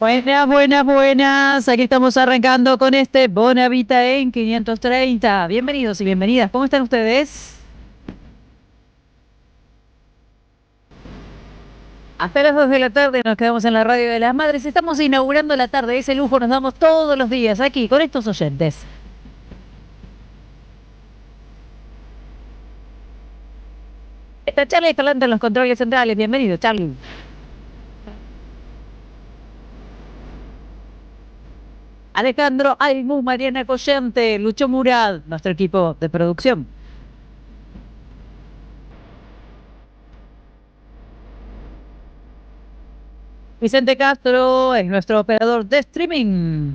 Buenas, buenas, buenas. Aquí estamos arrancando con este Bonavita en 530. Bienvenidos y bienvenidas. ¿Cómo están ustedes? Hasta las 2 de la tarde nos quedamos en la Radio de las Madres. Estamos inaugurando la tarde. Ese lujo nos damos todos los días aquí con estos oyentes. Está Charlie Escalante en los controles centrales. Bienvenido, Charlie. Alejandro Aymu, Mariana Collante, Lucho Murad, nuestro equipo de producción. Vicente Castro es nuestro operador de streaming.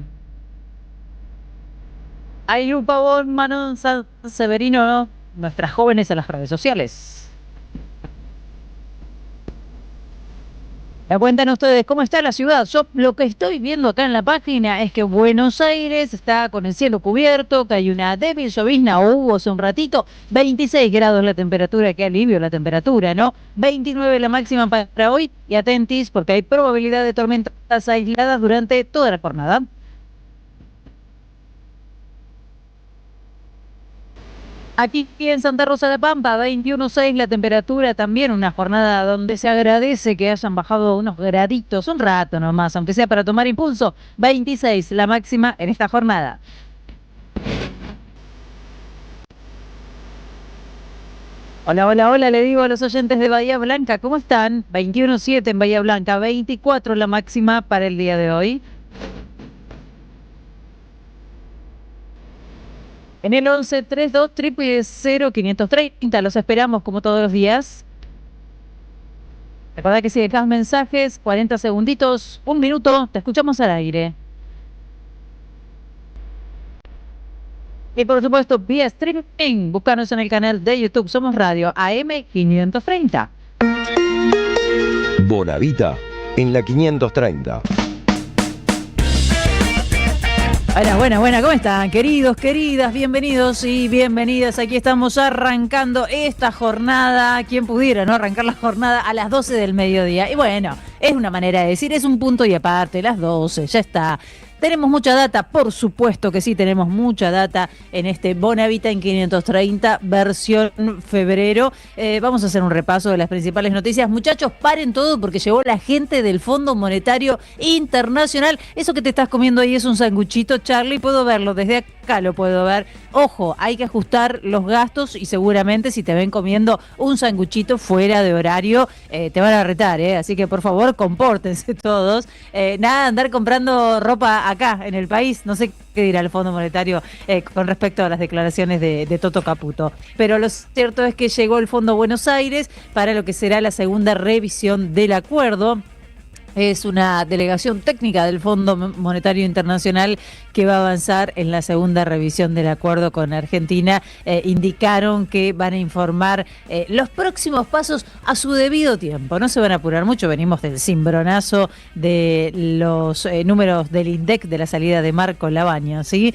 Ayru Pavón, Manon San Severino, nuestras jóvenes en las redes sociales. Me cuentan ustedes cómo está la ciudad. Yo lo que estoy viendo acá en la página es que Buenos Aires está con el cielo cubierto, que hay una débil llovizna, o hubo hace un ratito, 26 grados la temperatura, qué alivio la temperatura, ¿no? 29 la máxima para hoy, y atentis porque hay probabilidad de tormentas aisladas durante toda la jornada. Aquí en Santa Rosa de Pampa, 21,6 la temperatura, también una jornada donde se agradece que hayan bajado unos graditos, un rato nomás, aunque sea para tomar impulso. 26 la máxima en esta jornada. Hola, hola, hola, le digo a los oyentes de Bahía Blanca, ¿cómo están? 21,7 en Bahía Blanca, 24 la máxima para el día de hoy. En el 1132 530 los esperamos como todos los días. Recuerda que si dejas mensajes, 40 segunditos, un minuto, te escuchamos al aire. Y por supuesto, vía streaming, búscanos en el canal de YouTube Somos Radio AM 530. Bonavita en la 530. Buena, ¿cómo están? Queridos, queridas, bienvenidos y bienvenidas. Aquí estamos arrancando esta jornada. Quien pudiera, ¿no? Arrancar la jornada a las 12 del mediodía. Y bueno, es una manera de decir, es un punto y aparte, las 12, ya está. ¿Tenemos mucha data? Por supuesto que sí, tenemos mucha data en este Bonavita en 530, versión febrero. Vamos a hacer un repaso de las principales noticias. Muchachos, paren todo porque llegó la gente del Fondo Monetario Internacional. Eso que te estás comiendo ahí es un sanguchito, Charlie. Puedo verlo, desde acá lo puedo ver. Ojo, hay que ajustar los gastos y seguramente si te ven comiendo un sanguchito fuera de horario, te van a retar, ¿eh? Así que por favor, compórtense todos. Nada de andar comprando ropa acá en el país, no sé qué dirá el Fondo Monetario con respecto a las declaraciones de Toto Caputo. Pero lo cierto es que llegó el Fondo Buenos Aires para lo que será la segunda revisión del acuerdo. Es una delegación técnica del Fondo Monetario Internacional que va a avanzar en la segunda revisión del acuerdo con Argentina. Indicaron que van a informar los próximos pasos a su debido tiempo. No se van a apurar mucho, venimos del cimbronazo de los números del INDEC de la salida de Marco Labaña, ¿sí?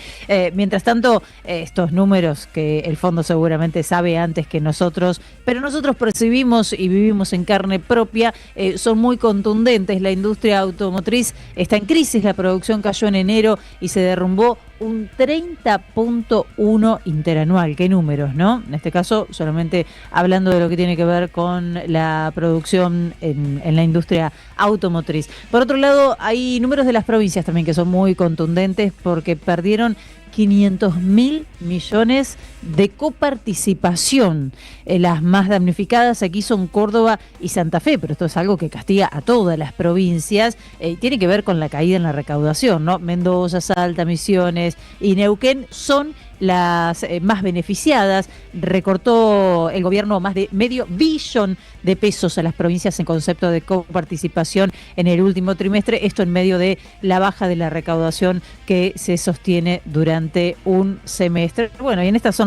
Mientras tanto, estos números que el fondo seguramente sabe antes que nosotros, pero nosotros percibimos y vivimos en carne propia, son muy contundentes. La industria automotriz está en crisis, la producción cayó en enero y se derrumbó un 30.1 interanual. Qué números, ¿no? En este caso, solamente hablando de lo que tiene que ver con la producción en la industria automotriz. Por otro lado, hay números de las provincias también que son muy contundentes porque perdieron 500.000 millones de coparticipación. Las más damnificadas aquí son Córdoba y Santa Fe, pero esto es algo que castiga a todas las provincias. Tiene que ver con la caída en la recaudación, ¿no? Mendoza, Salta, Misiones y Neuquén son las más beneficiadas. Recortó el gobierno más de medio billón de pesos a las provincias en concepto de coparticipación en el último trimestre, esto en medio de la baja de la recaudación que se sostiene durante un semestre. Bueno, y en estas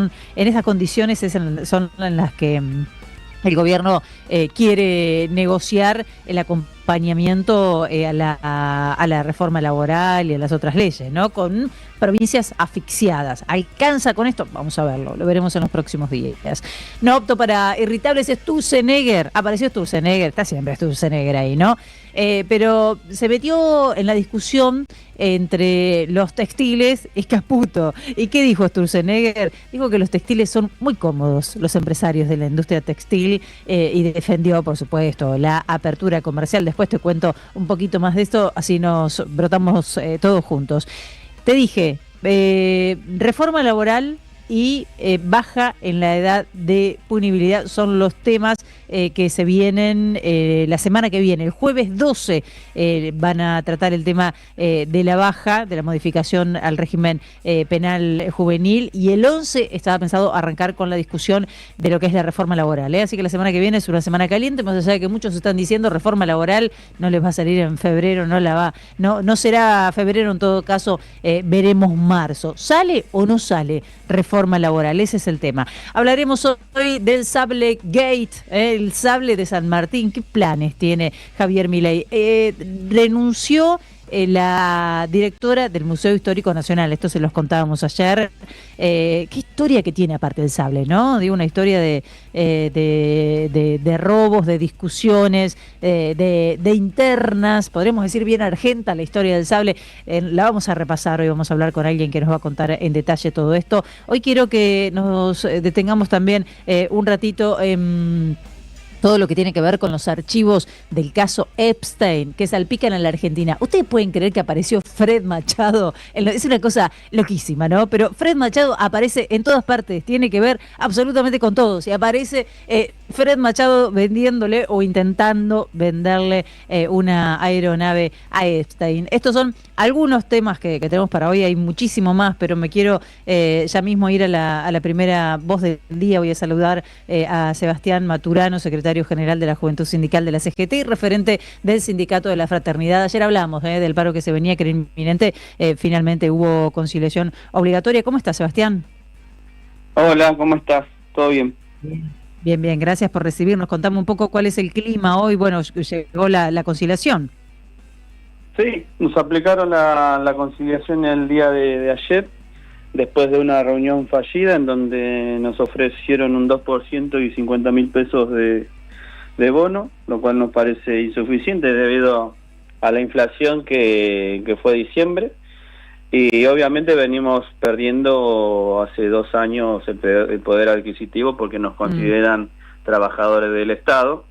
condiciones son en las que el gobierno quiere negociar el acompañamiento acompañamiento a la reforma laboral y a las otras leyes, ¿no? Con provincias asfixiadas. ¿Alcanza con esto? Vamos a verlo, lo veremos en los próximos días. No opto para irritables, Sturzenegger. Apareció Sturzenegger, está siempre Sturzenegger ahí, ¿no? Pero se metió en la discusión entre los textiles y Caputo. ¿Y qué dijo Sturzenegger? Dijo que los textiles son muy cómodos, los empresarios de la industria textil, y defendió, por supuesto, la apertura comercial. Después te cuento un poquito más de esto, así nos brotamos todos juntos. Te dije, reforma laboral y baja en la edad de punibilidad son los temas que se vienen la semana que viene. El jueves 12 van a tratar el tema de la baja, de la modificación al régimen penal juvenil, y el 11 estaba pensado arrancar con la discusión de lo que es la reforma laboral. Así que la semana que viene es una semana caliente, más allá de que muchos están diciendo reforma laboral no les va a salir en febrero, no será febrero, en todo caso veremos marzo. ¿Sale o no sale reforma laboral? Ese es el tema. Hablaremos hoy del Sable Gate, el sable de San Martín. ¿Qué planes tiene Javier Milei? Renunció la directora del Museo Histórico Nacional, esto se los contábamos ayer. Qué historia que tiene aparte del sable, ¿no? Digo, una historia de robos, de discusiones, de internas, podremos decir bien argenta la historia del sable. La vamos a repasar, hoy vamos a hablar con alguien que nos va a contar en detalle todo esto. Hoy quiero que nos detengamos también un ratito en todo lo que tiene que ver con los archivos del caso Epstein, que salpican a la Argentina. ¿Ustedes pueden creer que apareció Fred Machado? Es una cosa loquísima, ¿no? Pero Fred Machado aparece en todas partes, tiene que ver absolutamente con todos. Y aparece Fred Machado vendiéndole o intentando venderle una aeronave a Epstein. Estos son algunos temas que tenemos para hoy, hay muchísimo más, pero me quiero ya mismo ir a la primera voz del día. Voy a saludar a Sebastián Maturano, secretario general de la Juventud Sindical de la CGT y referente del Sindicato de la Fraternidad. Ayer hablamos del paro que se venía, que era inminente. Finalmente hubo conciliación obligatoria. ¿Cómo estás, Sebastián? Hola, ¿cómo estás? ¿Todo bien? Bien, bien, gracias por recibirnos. Contame un poco cuál es el clima hoy. Bueno, llegó la conciliación. Sí, nos aplicaron la conciliación el día de ayer, después de una reunión fallida en donde nos ofrecieron un 2% y 50.000 pesos de bono, lo cual nos parece insuficiente debido a la inflación que fue diciembre, y obviamente venimos perdiendo hace 2 años el poder adquisitivo porque nos consideran trabajadores del Estado.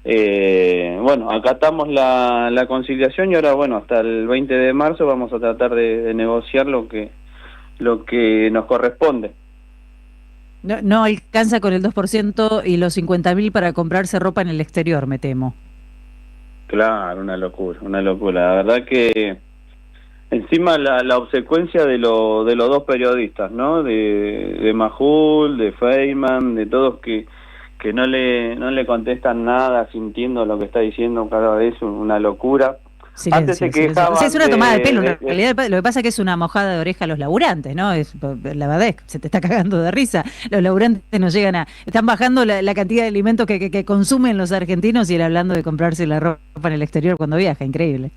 Bueno, acatamos la conciliación y ahora, bueno, hasta el 20 de marzo vamos a tratar de negociar lo que nos corresponde. No alcanza con el 2% y los 50.000 para comprarse ropa en el exterior, me temo. Claro, una locura. La verdad que encima la obsecuencia de los dos periodistas, ¿no? De Majul, de Feynman, de todos que no le contestan nada, sintiendo lo que está diciendo cada vez, una locura. Silencio, antes se quejaban. Sí, es una tomada de pelo. En realidad, lo que pasa es que es una mojada de oreja a los laburantes, ¿no? La verdad es que se te está cagando de risa. Los laburantes no llegan están bajando la cantidad de alimentos que consumen los argentinos y él hablando de comprarse la ropa en el exterior cuando viaja. Increíble.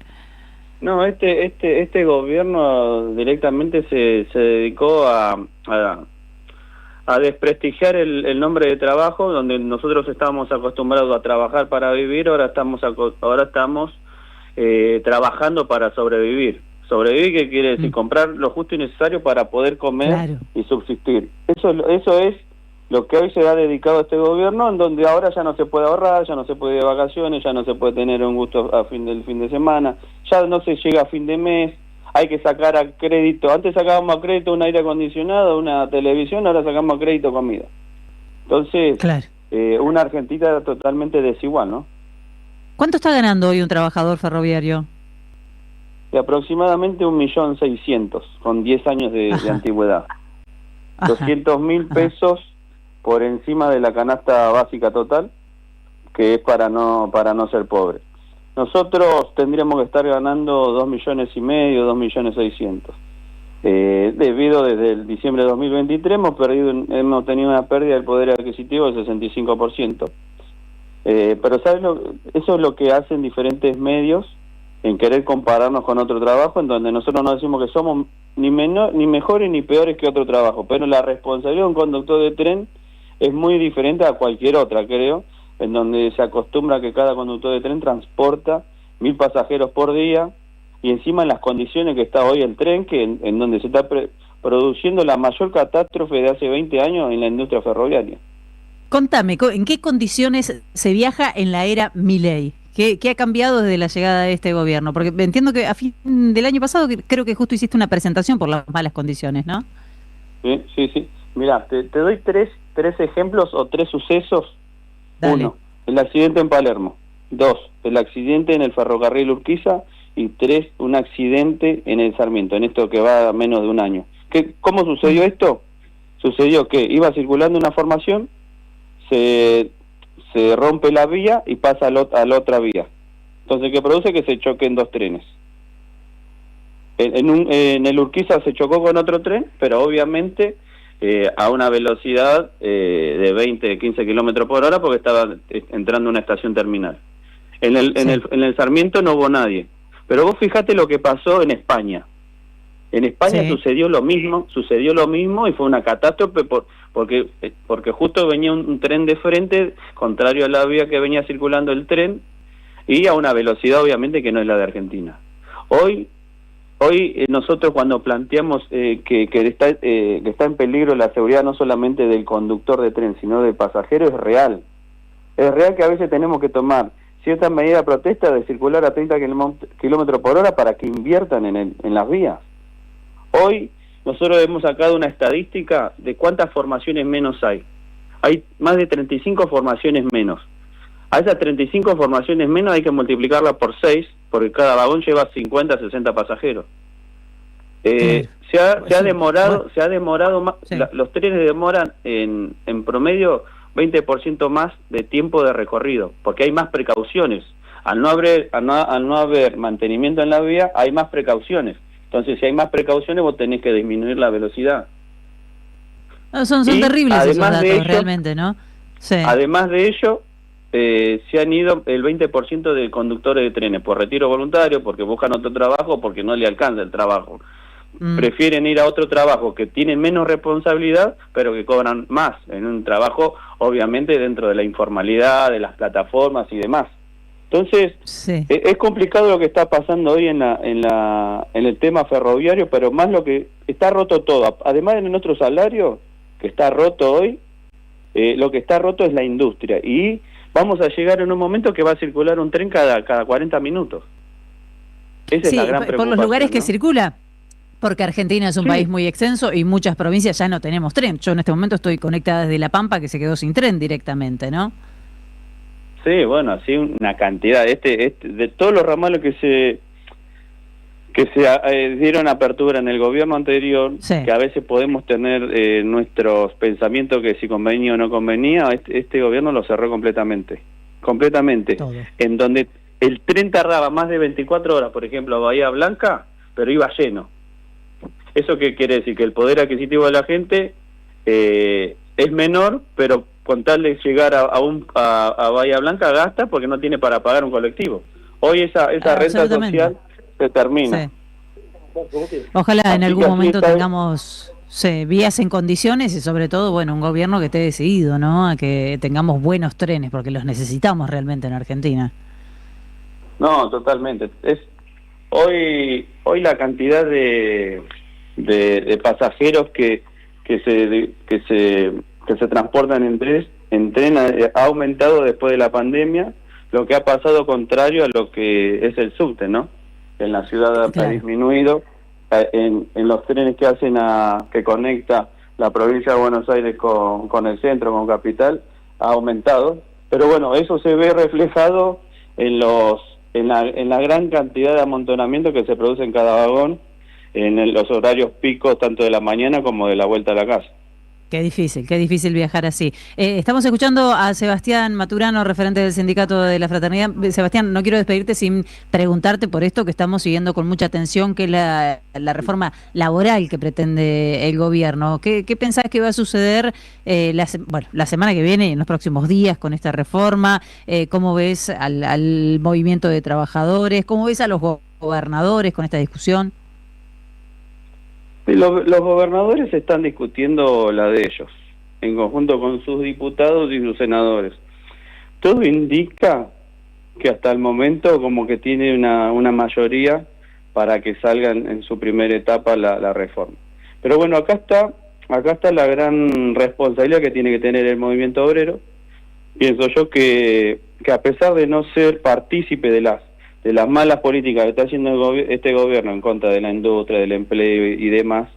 No, este gobierno directamente se dedicó a desprestigiar el nombre de trabajo, donde nosotros estábamos acostumbrados a trabajar para vivir. Ahora estamos trabajando para sobrevivir. ¿Sobrevivir qué quiere decir? Comprar lo justo y necesario para poder comer, claro, y subsistir. Eso es lo que hoy se ha dedicado a este gobierno, en donde ahora ya no se puede ahorrar, ya no se puede ir de vacaciones, ya no se puede tener un gusto del fin de semana, ya no se llega a fin de mes, hay que sacar a crédito. Antes sacábamos a crédito un aire acondicionado, una televisión, ahora sacamos a crédito comida. Entonces, claro, una Argentina totalmente desigual, ¿no? ¿Cuánto está ganando hoy un trabajador ferroviario? De aproximadamente 1.600.000, con 10 años de antigüedad. 200.000 pesos por encima de la canasta básica total, que es para no ser pobre. Nosotros tendríamos que estar ganando 2.500.000, 2.600.000. Debido desde el diciembre de 2023 hemos tenido una pérdida del poder adquisitivo del 65%. Pero ¿sabes eso es lo que hacen diferentes medios en querer compararnos con otro trabajo, en donde nosotros no decimos que somos ni mejores ni peores que otro trabajo, pero la responsabilidad de un conductor de tren es muy diferente a cualquier otra, creo, en donde se acostumbra que cada conductor de tren transporta 1000 pasajeros por día, y encima en las condiciones que está hoy el tren, que en donde se está produciendo la mayor catástrofe de hace 20 años en la industria ferroviaria. Contame, ¿en qué condiciones se viaja en la era Milei? ¿Qué ha cambiado desde la llegada de este gobierno? Porque entiendo que a fin del año pasado creo que justo hiciste una presentación por las malas condiciones, ¿no? Sí. Mirá, te doy tres ejemplos o 3 sucesos. Dale. 1, el accidente en Palermo. 2, el accidente en el ferrocarril Urquiza. Y 3, un accidente en el Sarmiento, en esto que va a menos de un año. ¿Cómo sucedió esto? Sucedió que iba circulando una formación, se rompe la vía y pasa a la otra vía. Entonces, ¿qué produce? Que se choquen 2 trenes. En el Urquiza se chocó con otro tren, pero obviamente a una velocidad de 20, 15 kilómetros por hora, porque estaba entrando a una estación terminal. En el Sarmiento no hubo nadie. Pero vos fijate lo que pasó en España. En España sucedió lo mismo y fue una catástrofe porque justo venía un tren de frente, contrario a la vía que venía circulando el tren, y a una velocidad obviamente que no es la de Argentina. Hoy nosotros cuando planteamos que está en peligro la seguridad no solamente del conductor de tren, sino del pasajero, es real. Es real que a veces tenemos que tomar cierta medida de protesta de circular a 30 kilómetros por hora para que inviertan en las vías. Hoy nosotros hemos sacado una estadística de cuántas formaciones menos hay. Hay más de 35 formaciones menos. A esas 35 formaciones menos hay que multiplicarla por 6, porque cada vagón lleva 50, 60 pasajeros. Se ha demorado más, los trenes demoran en promedio 20% más de tiempo de recorrido, porque hay más precauciones. Al no haber mantenimiento en la vía, hay más precauciones. Entonces, si hay más precauciones, vos tenés que disminuir la velocidad. No, son terribles esos datos, realmente, ¿no? Sí. Además de ello, se han ido el 20% de conductores de trenes por retiro voluntario, porque buscan otro trabajo, porque no le alcanza el trabajo. Prefieren ir a otro trabajo que tiene menos responsabilidad, pero que cobran más, en un trabajo obviamente dentro de la informalidad, de las plataformas y demás. Entonces, es complicado lo que está pasando hoy en el tema ferroviario, pero más lo que está roto todo. Además de nuestro salario, que está roto hoy, lo que está roto es la industria. Y vamos a llegar en un momento que va a circular un tren cada 40 minutos. Esa es la gran preocupación, por los lugares que ¿no? circula. Porque Argentina es un país muy extenso y muchas provincias ya no tenemos tren. Yo en este momento estoy conectada desde La Pampa, que se quedó sin tren directamente, ¿no? Sí, bueno, así una cantidad. De todos los ramales que se dieron apertura en el gobierno anterior, que a veces podemos tener nuestros pensamientos que si convenía o no convenía, este gobierno lo cerró completamente. Todo. En donde el tren tardaba más de 24 horas, por ejemplo, a Bahía Blanca, pero iba lleno. ¿Eso qué quiere decir? Que el poder adquisitivo de la gente es menor, pero con tal de llegar a Bahía Blanca gasta porque no tiene para pagar un colectivo. Hoy esa renta social se termina. Ojalá en algún momento tengamos vías en condiciones y sobre todo, bueno, un gobierno que esté decidido, ¿no? A que tengamos buenos trenes, porque los necesitamos realmente en Argentina. No, totalmente. Hoy la cantidad de pasajeros que se transportan en tren ha aumentado después de la pandemia, lo que ha pasado contrario a lo que es el subte, ¿no? En la ciudad ha disminuido, en los trenes que conecta la provincia de Buenos Aires con el centro, con Capital, ha aumentado, pero bueno, eso se ve reflejado en la gran cantidad de amontonamiento que se produce en cada vagón, en los horarios picos tanto de la mañana como de la vuelta a la casa. qué difícil viajar así. Estamos escuchando a Sebastián Maturano, referente del Sindicato de la Fraternidad. Sebastián, no quiero despedirte sin preguntarte por esto que estamos siguiendo con mucha atención, que es la reforma laboral que pretende el gobierno. ¿Qué pensás que va a suceder la semana que viene y en los próximos días con esta reforma? ¿Cómo ves al movimiento de trabajadores? ¿Cómo ves a los gobernadores con esta discusión? Sí, los gobernadores están discutiendo la de ellos, en conjunto con sus diputados y sus senadores. Todo indica que hasta el momento como que tiene una mayoría para que salga en su primera etapa la reforma. Pero bueno, acá está la gran responsabilidad que tiene que tener el movimiento obrero. Pienso yo que a pesar de no ser partícipe de las malas políticas que está haciendo este gobierno en contra de la industria, del empleo y demás,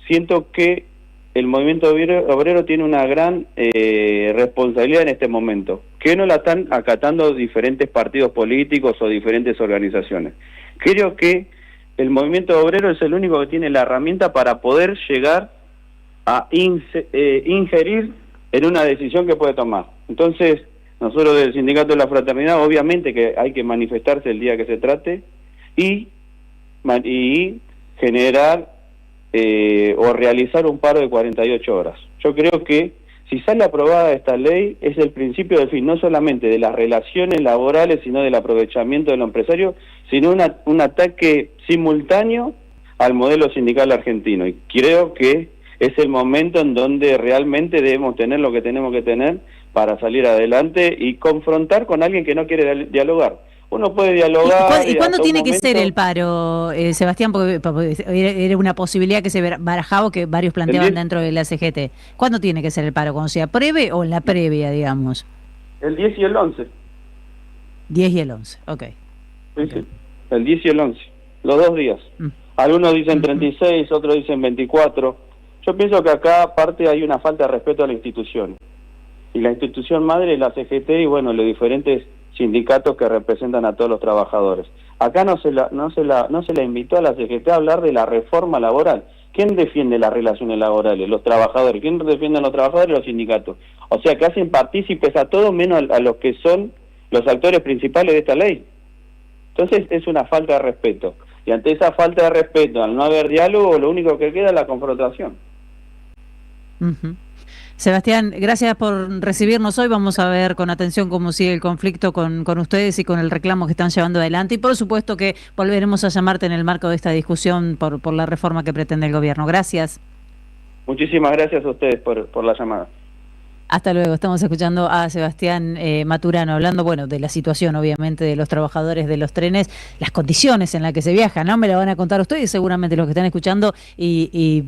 siento que el movimiento obrero tiene una gran responsabilidad en este momento, que no la están acatando diferentes partidos políticos o diferentes organizaciones. Creo que el movimiento obrero es el único que tiene la herramienta para poder llegar a ingerir en una decisión que puede tomar. Entonces, nosotros del Sindicato de la Fraternidad, obviamente que hay que manifestarse el día que se trate y generar o realizar un paro de 48 horas. Yo creo que si sale aprobada esta ley es el principio del fin, no solamente de las relaciones laborales, sino del aprovechamiento de los empresarios, sino un ataque simultáneo al modelo sindical argentino. Y creo que es el momento en donde realmente debemos tener lo que tenemos que tener para salir adelante y confrontar con alguien que no quiere dialogar. Uno puede dialogar... ¿Y cuándo tiene que ser el paro, Sebastián? Porque era una posibilidad que se barajaba, que varios planteaban dentro de la CGT. ¿Cuándo tiene que ser el paro? ¿Cuando sea breve o en la previa, digamos? El 10 y el 11. 10 y el 11, ok. Sí, sí. El 10 y el 11, los 2 días. Algunos dicen 36, otros dicen 24. Yo pienso que acá aparte hay una falta de respeto a la institución. Y la institución madre es la CGT y bueno, los diferentes sindicatos que representan a todos los trabajadores. Acá no se la invitó a la CGT a hablar de la reforma laboral. ¿Quién defiende las relaciones laborales? Los trabajadores. ¿Quién defiende a los trabajadores? Los sindicatos. O sea que hacen partícipes a todos menos a los que son los actores principales de esta ley. Entonces es una falta de respeto. Y ante esa falta de respeto, al no haber diálogo, lo único que queda es la confrontación. Sebastián, gracias por recibirnos hoy. Vamos a ver con atención cómo sigue el conflicto con ustedes y con el reclamo que están llevando adelante. Y por supuesto que volveremos a llamarte en el marco de esta discusión por la reforma que pretende el gobierno. Gracias. Muchísimas gracias a ustedes por la llamada. Hasta luego. Estamos escuchando a Sebastián Maturano hablando, bueno, de la situación, obviamente, de los trabajadores de los trenes, las condiciones en las que se viaja, ¿no? Me la van a contar ustedes, seguramente los que están escuchando, y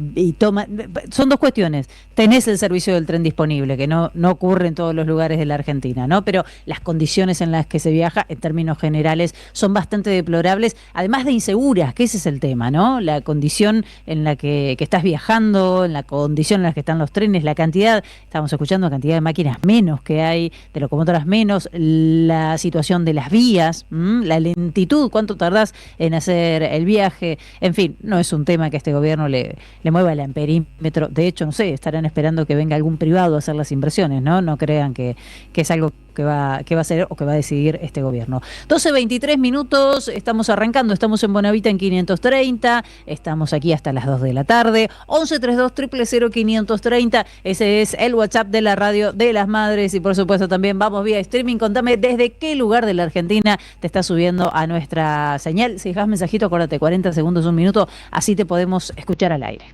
son dos cuestiones. Tenés el servicio del tren disponible, que no ocurre en todos los lugares de la Argentina, ¿no? Pero las condiciones en las que se viaja, en términos generales, son bastante deplorables, además de inseguras, que ese es el tema, ¿no? La condición en la que estás viajando, en la condición en la que están los trenes, la cantidad, estamos escuchando cantidad de máquinas menos que hay, de locomotoras menos, la situación de las vías, la lentitud, cuánto tardás en hacer el viaje, en fin, no es un tema que este gobierno le mueva el amperímetro. De hecho, no sé, estarán esperando que venga algún privado a hacer las inversiones, ¿no? No crean que es algo que va a hacer o que va a decidir este gobierno. 12:23 minutos, estamos arrancando, estamos en Bonavita en 530, estamos aquí hasta las 2 de la tarde, 1132-000-530, ese es el WhatsApp de la radio de las madres y por supuesto también vamos vía streaming. Contame desde qué lugar de la Argentina te estás subiendo a nuestra señal. Si dejas mensajito, acuérdate, 40 segundos, un minuto, así te podemos escuchar al aire.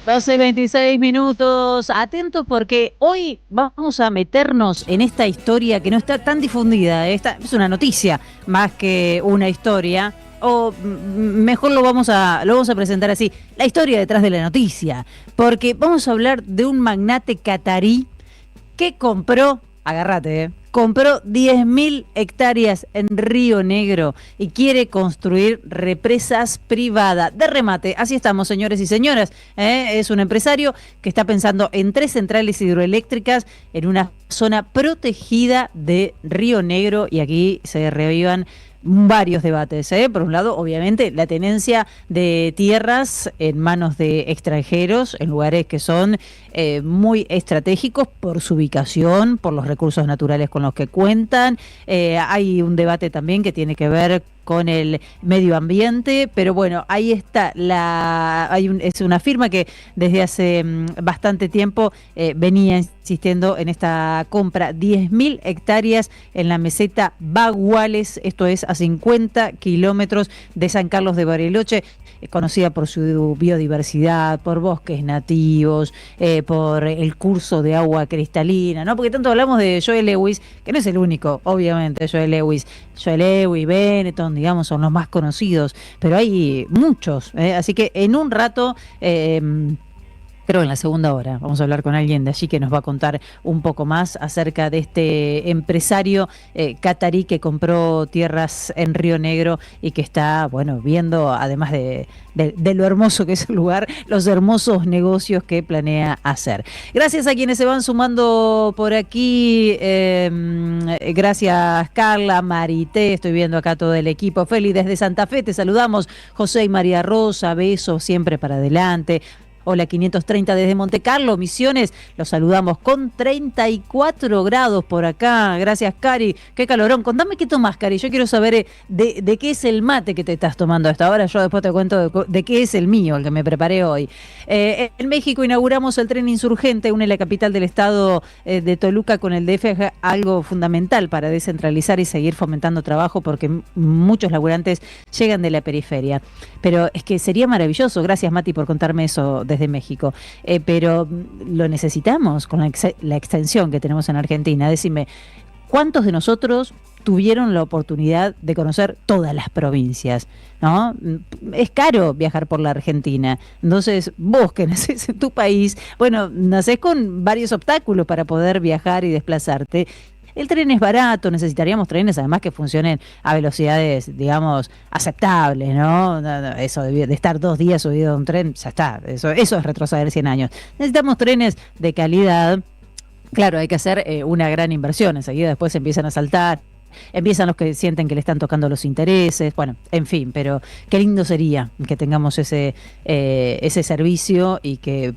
12:26. Atentos porque hoy vamos a meternos en esta historia que no está tan difundida. Esta es una noticia más que una historia. O mejor lo vamos a presentar así, la historia detrás de la noticia. Porque vamos a hablar de un magnate catarí que compró 10.000 hectáreas en Río Negro y quiere construir represas privadas. De remate, así estamos, señores y señoras. Es un empresario que está pensando en 3 centrales hidroeléctricas en una zona protegida de Río Negro, y aquí se reavivan varios debates. Por un lado, obviamente, la tenencia de tierras en manos de extranjeros en lugares que son muy estratégicos por su ubicación, por los recursos naturales con los que cuentan. Hay un debate también que tiene que ver con el medio ambiente, pero bueno, ahí está. Es una firma que desde hace bastante tiempo venía insistiendo en esta compra. 10.000 hectáreas en la meseta Baguales, esto es a 50 kilómetros de San Carlos de Bariloche, conocida por su biodiversidad, por bosques nativos, por el curso de agua cristalina, ¿no? Porque tanto hablamos de Joel Lewis, que no es el único, obviamente. Joel Lewis, Benetton, digamos, son los más conocidos, pero hay muchos, así que en un rato, creo en la segunda hora, vamos a hablar con alguien de allí que nos va a contar un poco más acerca de este empresario catarí que compró tierras en Río Negro y que está, bueno, viendo, además de lo hermoso que es el lugar, los hermosos negocios que planea hacer. Gracias a quienes se van sumando por aquí. Gracias, Carla, Marité, estoy viendo acá todo el equipo. Feli, desde Santa Fe te saludamos. José y María Rosa, besos siempre para adelante. Hola, 530 desde Monte Carlo, Misiones, los saludamos con 34 grados por acá. Gracias, Cari, qué calorón. Contame qué tomás, Cari, yo quiero saber de qué es el mate que te estás tomando hasta ahora. Yo después te cuento de qué es el mío, el que me preparé hoy. En México inauguramos el tren insurgente, une la capital del estado de Toluca con el DF, algo fundamental para descentralizar y seguir fomentando trabajo, porque muchos laburantes llegan de la periferia. Pero es que sería maravilloso, gracias Mati por contarme eso desde México, pero lo necesitamos con la extensión que tenemos en Argentina. Decime, ¿cuántos de nosotros tuvieron la oportunidad de conocer todas las provincias? ¿No? Es caro viajar por la Argentina, entonces vos que nacés en tu país, bueno, nacés con varios obstáculos para poder viajar y desplazarte. El tren es barato, necesitaríamos trenes además que funcionen a velocidades, digamos, aceptables, ¿no? Eso de estar 2 días subido a un tren, ya está, eso es retroceder 100 años. Necesitamos trenes de calidad. Claro, hay que hacer una gran inversión, enseguida después empiezan a saltar. Empiezan los que sienten que le están tocando los intereses, bueno, en fin, pero qué lindo sería que tengamos ese servicio y que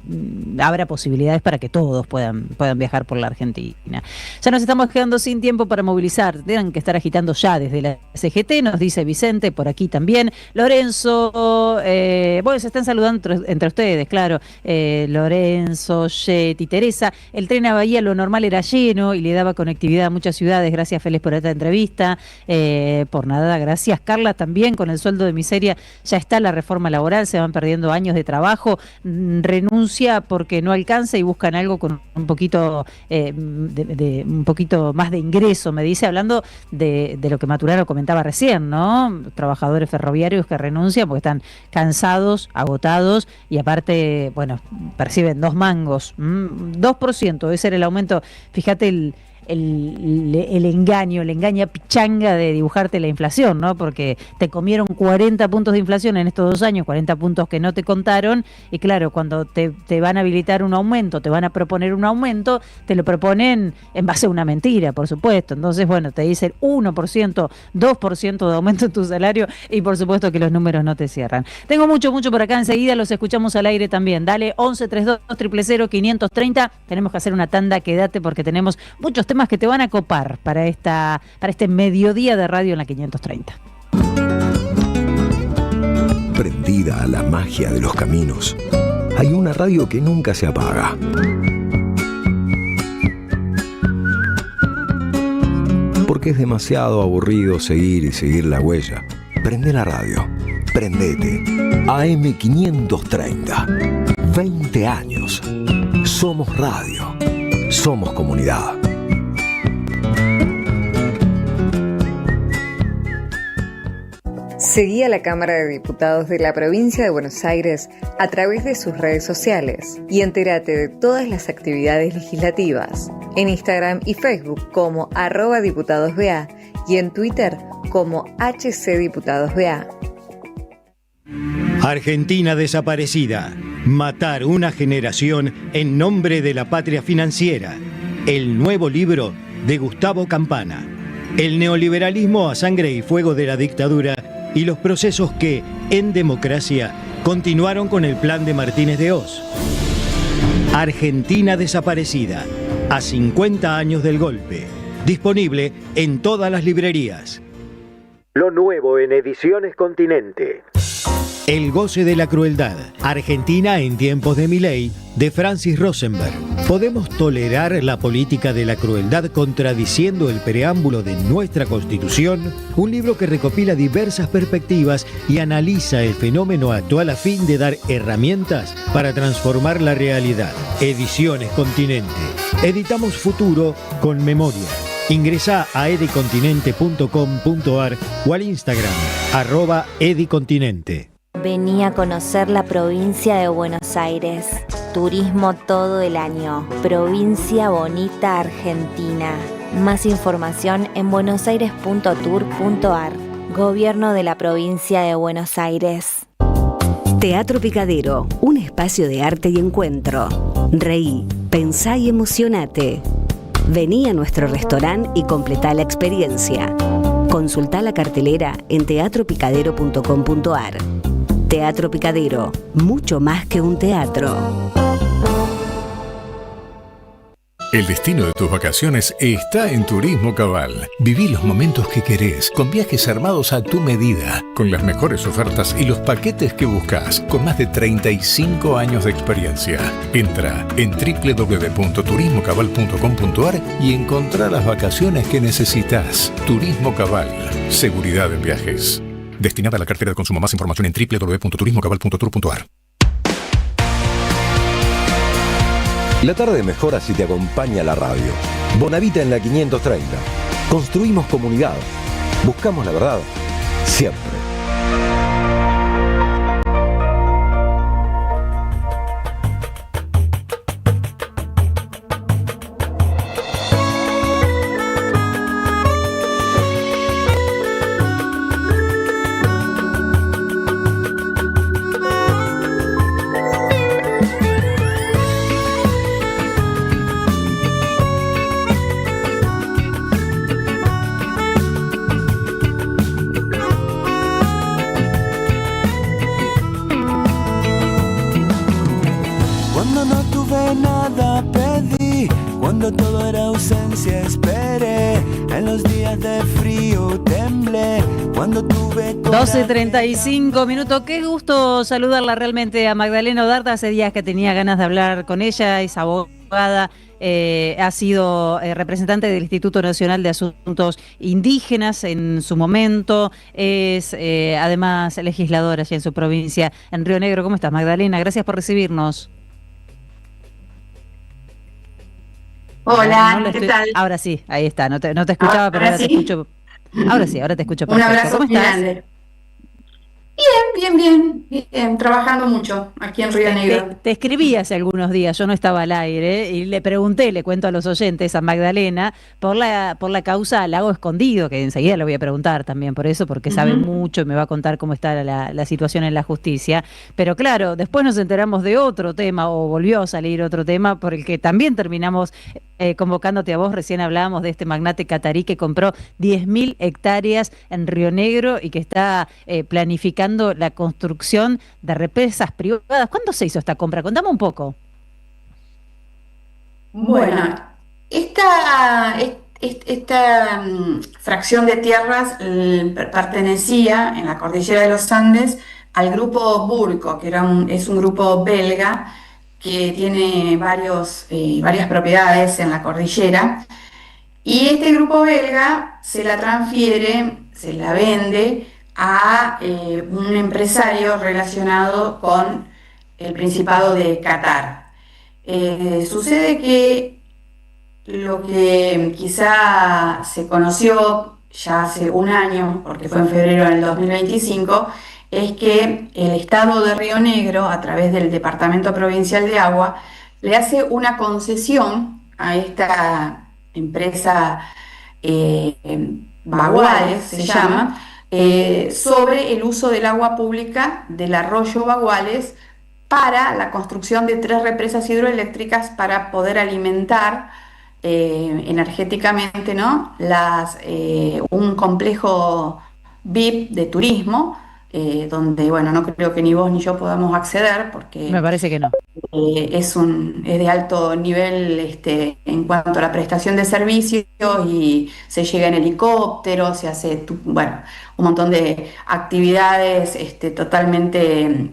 abra posibilidades para que todos puedan viajar por la Argentina. Ya nos estamos quedando sin tiempo para movilizar, tienen que estar agitando ya desde la CGT, nos dice Vicente, por aquí también. Lorenzo, bueno, se están saludando entre ustedes, claro, Lorenzo, Jet y Teresa. El tren a Bahía lo normal era lleno y le daba conectividad a muchas ciudades. Gracias, Félix, por esta entrevista. Por nada, gracias, Carla. También con el sueldo de miseria ya está la reforma laboral, se van perdiendo años de trabajo, renuncia porque no alcanza y buscan algo con un poquito un poquito más de ingreso, me dice, hablando de lo que Maturano comentaba recién, ¿no? Trabajadores ferroviarios que renuncian porque están cansados, agotados y aparte, bueno, perciben 2 mangos, 2%, ese era el aumento. Fíjate el engaño, la engaña pichanga de dibujarte la inflación, ¿no? Porque te comieron 40 puntos de inflación en estos 2 años, 40 puntos que no te contaron, y claro, cuando te van a habilitar un aumento, te van a proponer un aumento, te lo proponen en base a una mentira, por supuesto. Entonces, bueno, te dicen 1%, 2% de aumento en tu salario y por supuesto que los números no te cierran. Tengo mucho por acá, enseguida los escuchamos al aire también. Dale, 1132 000 530. Tenemos que hacer una tanda, quédate porque tenemos muchos temas que te van a copar para este mediodía de radio en la 530. Prendida a la magia de los caminos, hay una radio que nunca se apaga. Porque es demasiado aburrido seguir la huella. Prende la radio. Prendete. AM 530. 20 años. Somos radio. Somos comunidad. Seguí a la Cámara de Diputados de la Provincia de Buenos Aires a través de sus redes sociales y entérate de todas las actividades legislativas en Instagram y Facebook como @diputadosBA y en Twitter como HCDiputadosBA. Argentina desaparecida. Matar una generación en nombre de la patria financiera. El nuevo libro de Gustavo Campana. El neoliberalismo a sangre y fuego de la dictadura y los procesos que, en democracia, continuaron con el plan de Martínez de Hoz. Argentina desaparecida, a 50 años del golpe. Disponible en todas las librerías. Lo nuevo en Ediciones Continente. El goce de la crueldad. Argentina en tiempos de Milei, de Francis Rosenberg. ¿Podemos tolerar la política de la crueldad contradiciendo el preámbulo de nuestra Constitución? Un libro que recopila diversas perspectivas y analiza el fenómeno actual a fin de dar herramientas para transformar la realidad. Ediciones Continente. Editamos futuro con memoria. Ingresá a edicontinente.com.ar o al Instagram @edicontinente. Vení a conocer la provincia de Buenos Aires. Turismo todo el año. Provincia bonita Argentina. Más información en buenosaires.tour.ar. Gobierno de la provincia de Buenos Aires. Teatro Picadero, un espacio de arte y encuentro. Reí, pensá y emocionate. Vení a nuestro restaurante y completá la experiencia. Consultá la cartelera en teatropicadero.com.ar. Teatro Picadero, mucho más que un teatro. El destino de tus vacaciones está en Turismo Cabal. Viví los momentos que querés, con viajes armados a tu medida, con las mejores ofertas y los paquetes que buscas, con más de 35 años de experiencia. Entra en www.turismocabal.com.ar y encontrá las vacaciones que necesitas. Turismo Cabal, seguridad en viajes. Destinada a la cartera de consumo. Más información en www.turismocabal.tour.ar. La tarde mejora si te acompaña la radio. Bonavita en la 530. Construimos comunidad. Buscamos la verdad. Siempre. Cuando todo era ausencia esperé, en los días de frío temblé, cuando tuve 12:35 minutos. Qué gusto saludarla realmente a Magdalena Odarta. Hace días que tenía ganas de hablar con ella, es abogada. Ha sido representante del Instituto Nacional de Asuntos Indígenas en su momento, es además legisladora allá en su provincia, en Río Negro. ¿Cómo estás, Magdalena? Gracias por recibirnos. Hola, ¿qué tal? Ahora sí, ahí está, no te escuchaba, pero ahora sí te escucho. Ahora sí, ahora te escucho perfecto. Un abrazo ¿Cómo estás? grande. Bien, trabajando mucho aquí en Río Negro. Te escribí hace algunos días, yo no estaba al aire, y le pregunté, le cuento a los oyentes, a Magdalena, por la causa Lago Escondido, que enseguida le voy a preguntar también por eso, porque sabe mucho y me va a contar cómo está la situación en la justicia. Pero claro, después nos enteramos de otro tema, o volvió a salir otro tema, por el que también terminamos convocándote a vos. Recién hablábamos de este magnate catarí que compró 10.000 hectáreas en Río Negro y que está planificando la construcción de represas privadas. ¿Cuándo se hizo esta compra? Contame un poco. Bueno, esta fracción de tierras pertenecía en la cordillera de los Andes al grupo Burco, que es un grupo belga que tiene varias propiedades en la cordillera, y este grupo belga se la transfiere, se la vende a un empresario relacionado con el Principado de Qatar. Sucede que lo que quizá se conoció ya hace un año, porque fue en febrero del 2025, es que el Estado de Río Negro, a través del Departamento Provincial de Agua, le hace una concesión a esta empresa Baguales, se llama, sobre el uso del agua pública del arroyo Baguales para la construcción de 3 represas hidroeléctricas para poder alimentar energéticamente, ¿no? Un complejo VIP de turismo, donde, bueno, no creo que ni vos ni yo podamos acceder porque Me parece que no. es de alto nivel en cuanto a la prestación de servicios, y se llega en helicóptero, se hace bueno, un montón de actividades totalmente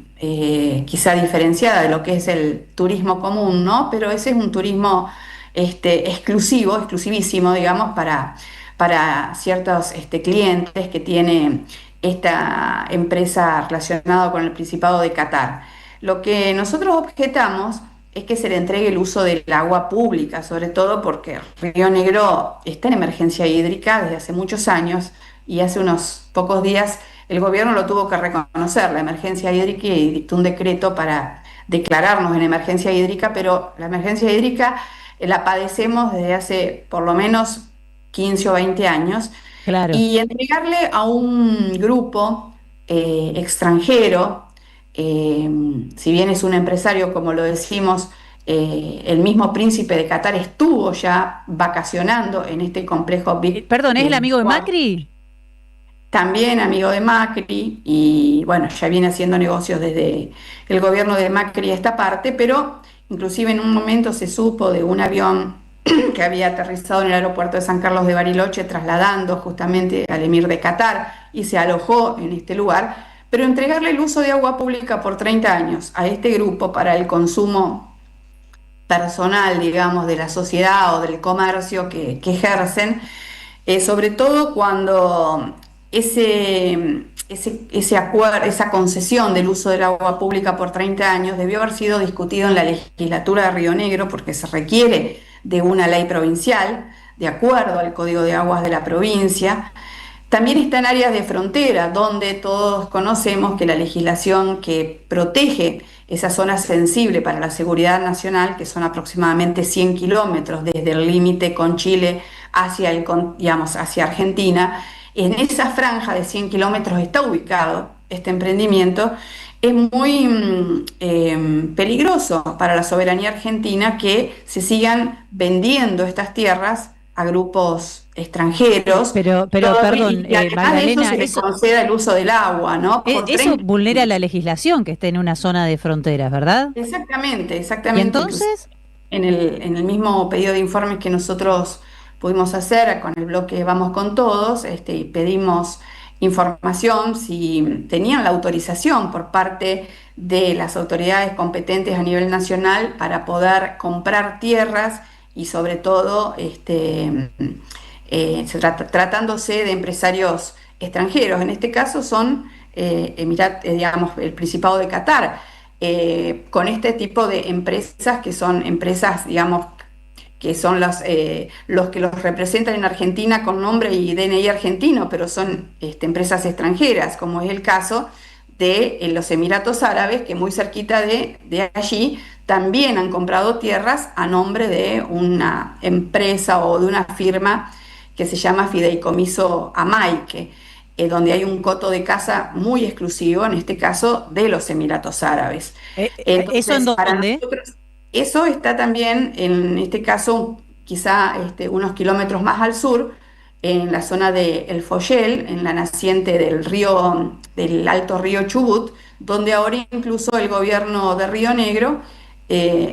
quizá diferenciadas de lo que es el turismo común, ¿no? Pero ese es un turismo exclusivísimo, digamos, para ciertos clientes que tiene esta empresa relacionada con el Principado de Qatar. Lo que nosotros objetamos es que se le entregue el uso del agua pública, sobre todo porque Río Negro está en emergencia hídrica desde hace muchos años, y hace unos pocos días el gobierno lo tuvo que reconocer, la emergencia hídrica, y dictó un decreto para declararnos en emergencia hídrica, pero la emergencia hídrica la padecemos desde hace por lo menos 15 o 20 años. Claro. Y entregarle a un grupo extranjero, si bien es un empresario, como lo decimos, el mismo príncipe de Qatar estuvo ya vacacionando en este complejo VIP. Perdón, ¿es el amigo de Macri? También amigo de Macri, y bueno, ya viene haciendo negocios desde el gobierno de Macri a esta parte, pero inclusive en un momento se supo de un avión que había aterrizado en el aeropuerto de San Carlos de Bariloche, trasladando justamente al emir de Qatar, y se alojó en este lugar. Pero entregarle el uso de agua pública por 30 años a este grupo para el consumo personal, digamos, de la sociedad o del comercio que ejercen, sobre todo cuando ese acuerdo, esa concesión del uso del agua pública por 30 años debió haber sido discutido en la legislatura de Río Negro, porque se requiere de una ley provincial, de acuerdo al Código de Aguas de la provincia. También está en áreas de frontera, donde todos conocemos que la legislación que protege esa zona sensible para la seguridad nacional, que son aproximadamente 100 kilómetros desde el límite con Chile hacia Argentina, en esa franja de 100 kilómetros está ubicado este emprendimiento. Es muy peligroso para la soberanía argentina que se sigan vendiendo estas tierras a grupos extranjeros. Pero perdón, y además Magdalena, de eso se le conceda el uso del agua, ¿no? Eso vulnera la legislación que esté en una zona de fronteras, ¿verdad? Exactamente. ¿Y entonces? En el mismo pedido de informes que nosotros pudimos hacer con el bloque Vamos con Todos, pedimos información si tenían la autorización por parte de las autoridades competentes a nivel nacional para poder comprar tierras, y sobre todo tratándose de empresarios extranjeros. En este caso son el Principado de Qatar, con este tipo de empresas que son empresas, digamos, que son los que los representan en Argentina con nombre y DNI argentino, pero son empresas extranjeras, como es el caso de los Emiratos Árabes, que muy cerquita de allí también han comprado tierras a nombre de una empresa o de una firma que se llama Fideicomiso Amaique, donde hay un coto de caza muy exclusivo, en este caso de los Emiratos Árabes. Entonces, ¿eso en dónde? Eso está también, en este caso, quizá unos kilómetros más al sur, en la zona de El Follel, en la naciente del alto río Chubut, donde ahora incluso el gobierno de Río Negro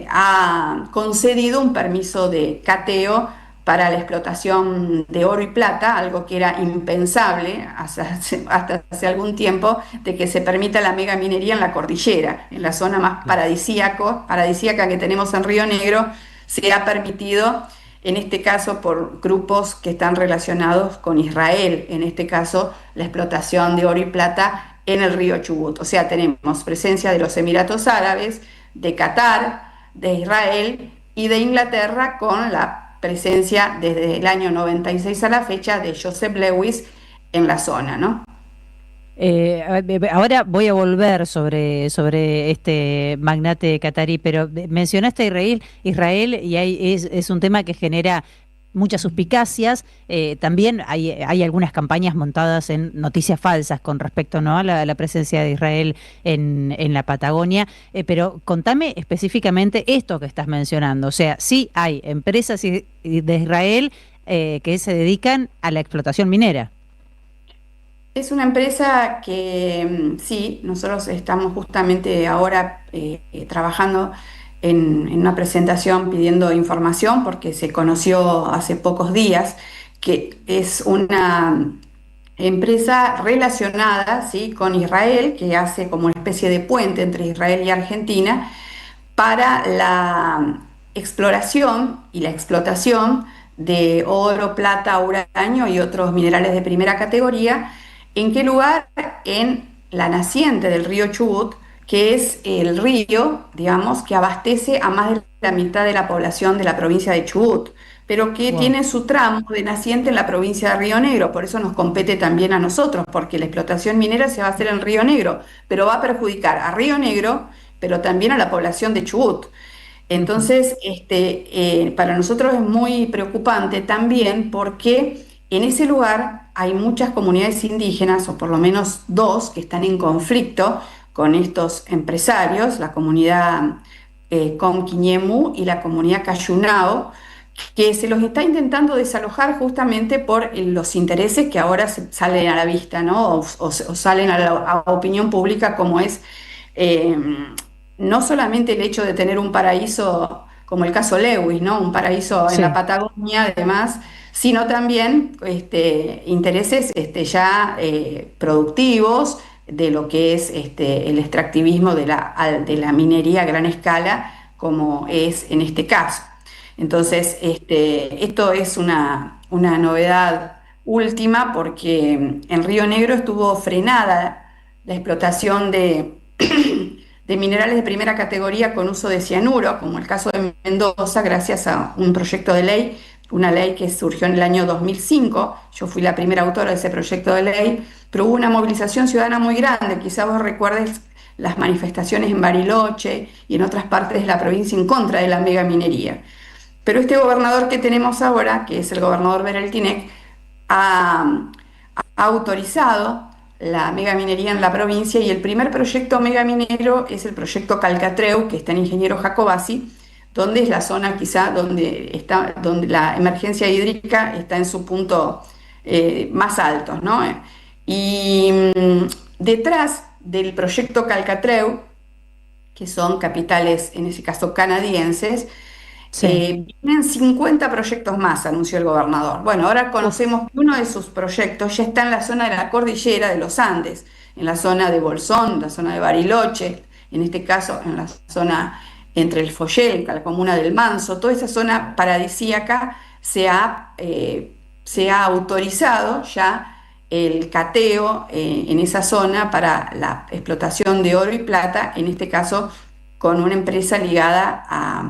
ha concedido un permiso de cateo para la explotación de oro y plata, algo que era impensable hasta hace algún tiempo, de que se permita la megaminería en la cordillera, en la zona más paradisíaca que tenemos en Río Negro. Se ha permitido, en este caso por grupos que están relacionados con Israel, en este caso la explotación de oro y plata en el río Chubut. O sea, tenemos presencia de los Emiratos Árabes, de Qatar, de Israel y de Inglaterra, con la presencia desde el año 96 a la fecha de Joseph Lewis en la zona, ¿no? Ahora voy a volver sobre este magnate catarí, pero mencionaste a Israel y es un tema que genera muchas suspicacias. También hay algunas campañas montadas en noticias falsas con respecto, ¿no?, a la presencia de Israel en la Patagonia, pero contame específicamente esto que estás mencionando. O sea, sí hay empresas de Israel que se dedican a la explotación minera. Es una empresa que sí, nosotros estamos justamente ahora trabajando en una presentación pidiendo información, porque se conoció hace pocos días que es una empresa relacionada, ¿sí?, con Israel, que hace como una especie de puente entre Israel y Argentina para la exploración y la explotación de oro, plata, uranio y otros minerales de primera categoría. ¿En qué lugar? En la naciente del río Chubut, que es el río, digamos, que abastece a más de la mitad de la población de la provincia de Chubut, pero que tiene su tramo de naciente en la provincia de Río Negro. Por eso nos compete también a nosotros, porque la explotación minera se va a hacer en Río Negro, pero va a perjudicar a Río Negro, pero también a la población de Chubut. Entonces, para nosotros es muy preocupante también, porque en ese lugar hay muchas comunidades indígenas, o por lo menos dos, que están en conflicto con estos empresarios, la comunidad Comquiñemu y la comunidad Cayunao, que se los está intentando desalojar justamente por los intereses que ahora salen a la vista, ¿no? O salen a la opinión pública, como es no solamente el hecho de tener un paraíso, como el caso Lewis, ¿no?, un paraíso en la Patagonia, además, sino también intereses ya productivos de lo que es el extractivismo de la minería a gran escala, como es en este caso. Entonces, esto es una novedad última, porque en Río Negro estuvo frenada la explotación de minerales de primera categoría con uso de cianuro, como el caso de Mendoza, gracias a un proyecto de ley, una ley que surgió en el año 2005. Yo fui la primera autora de ese proyecto de ley, pero hubo una movilización ciudadana muy grande. Quizás vos recuerdes las manifestaciones en Bariloche y en otras partes de la provincia en contra de la megaminería. Pero este gobernador que tenemos ahora, que es el gobernador Bereltinec, ha autorizado la megaminería en la provincia, y el primer proyecto megaminero es el proyecto Calcatreu, que está en Ingeniero Jacobasi, donde es la zona quizá donde la emergencia hídrica está en su punto más alto, ¿no? Y detrás del proyecto Calcatreu, que son capitales, en ese caso canadienses, vienen 50 proyectos más, anunció el gobernador. Bueno, ahora conocemos que uno de sus proyectos ya está en la zona de la cordillera de los Andes, en la zona de Bolsón, la zona de Bariloche, en este caso en la zona entre el Follel, la comuna del Manso. Toda esa zona paradisíaca se ha autorizado ya el cateo en esa zona para la explotación de oro y plata, en este caso con una empresa ligada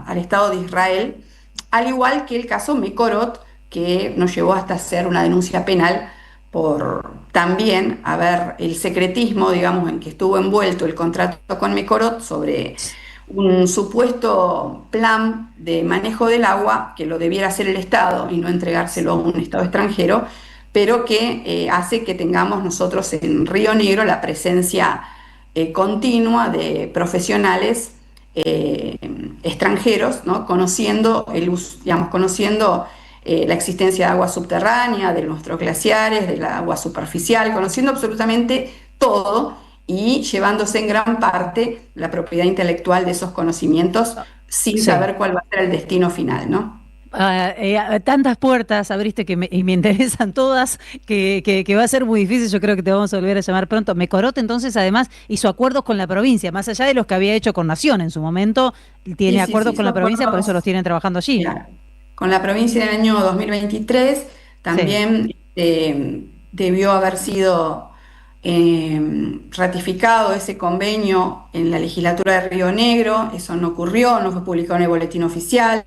al Estado de Israel, al igual que el caso Mekorot, que nos llevó hasta hacer una denuncia penal por también haber el secretismo, digamos, en que estuvo envuelto el contrato con Mekorot sobre un supuesto plan de manejo del agua que lo debiera hacer el Estado y no entregárselo a un Estado extranjero, pero que hace que tengamos nosotros en Río Negro la presencia continua de profesionales extranjeros, ¿no?, conociendo la existencia de agua subterránea, de nuestros glaciares, del agua superficial, conociendo absolutamente todo y llevándose en gran parte la propiedad intelectual de esos conocimientos sin saber cuál va a ser el destino final, ¿no? Tantas puertas abriste y me interesan todas, que va a ser muy difícil. Yo creo que te vamos a volver a llamar pronto. Mekorot, entonces, además, hizo acuerdos con la provincia, más allá de los que había hecho con Nación en su momento, tiene acuerdos con la provincia, por eso los tienen trabajando allí. Claro. Con la provincia en el año 2023 también debió haber sido ratificado ese convenio en la legislatura de Río Negro. Eso no ocurrió, no fue publicado en el boletín oficial.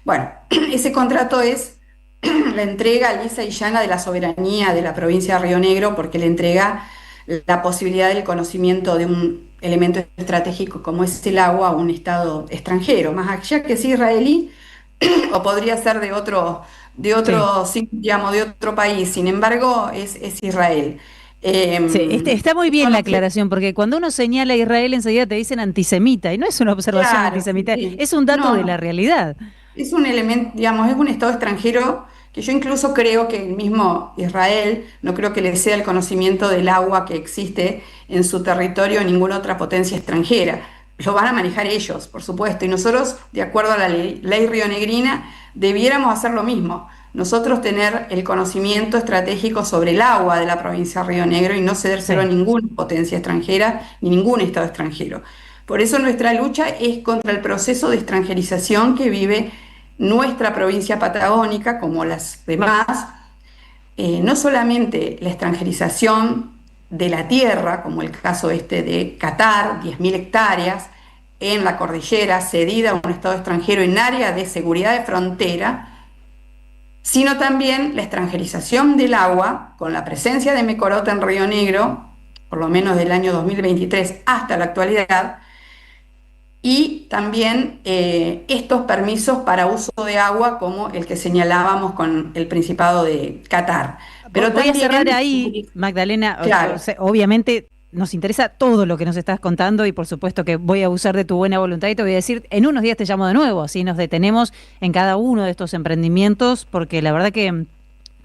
Bueno, ese contrato es la entrega lisa y llana de la soberanía de la provincia de Río Negro, porque le entrega la posibilidad del conocimiento de un elemento estratégico como es el agua a un Estado extranjero, más allá que es israelí o podría ser de otro, digamos, de otro país. Sin embargo, es Israel. Sí, está muy bien la aclaración, porque cuando uno señala a Israel enseguida te dicen antisemita, y no es una observación Claro, antisemita, sí. es un dato No, de la realidad. es un elemento, digamos, es un Estado extranjero que yo incluso creo que el mismo Israel no creo que le sea el conocimiento del agua que existe en su territorio a ninguna otra potencia extranjera. Lo van a manejar ellos, por supuesto, y nosotros, de acuerdo a la ley rionegrina, debiéramos hacer lo mismo. Nosotros tener el conocimiento estratégico sobre el agua de la provincia de Río Negro y no cedérselo a ninguna potencia extranjera ni ningún Estado extranjero. Por eso nuestra lucha es contra el proceso de extranjerización que vive nuestra provincia patagónica, como las demás. No solamente la extranjerización de la tierra, como el caso de Qatar, 10.000 hectáreas en la cordillera, cedida a un Estado extranjero en área de seguridad de frontera, sino también la extranjerización del agua, con la presencia de Mecorota en Río Negro, por lo menos del año 2023 hasta la actualidad, y también estos permisos para uso de agua como el que señalábamos con el Principado de Qatar. Pero Voy a también, cerrar ahí, Magdalena. Claro. Obviamente nos interesa todo lo que nos estás contando y por supuesto que voy a usar de tu buena voluntad y te voy a decir, en unos días te llamo de nuevo, así nos detenemos en cada uno de estos emprendimientos, porque la verdad que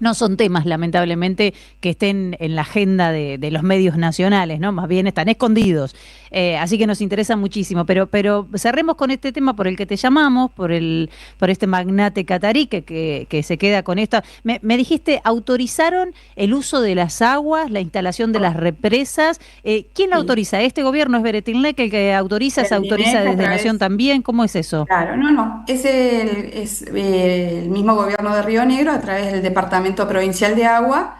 no son temas, lamentablemente, que estén en la agenda de los medios nacionales, ¿no? Más bien están escondidos. Así que nos interesa muchísimo. Pero cerremos con este tema por el que te llamamos, por este magnate catarí que se queda con esto. Me dijiste, autorizaron el uso de las aguas, la instalación de las represas. ¿Quién la autoriza? ¿Este gobierno es Beretilnec el que autoriza? ¿Se autoriza desde Nación también? ¿Cómo es eso? Claro, no. Es el mismo gobierno de Río Negro, a través del Departamento Provincial de Agua,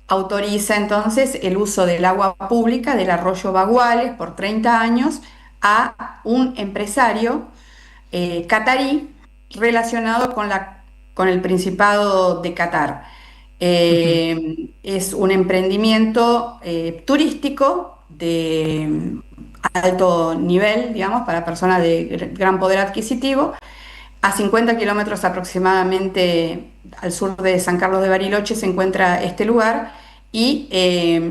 autoriza entonces el uso del agua pública del arroyo Baguales por 30 años a un empresario catarí relacionado con el Principado de Qatar. Es un emprendimiento turístico de alto nivel, digamos, para personas de gran poder adquisitivo, a 50 kilómetros aproximadamente al sur de San Carlos de Bariloche se encuentra este lugar y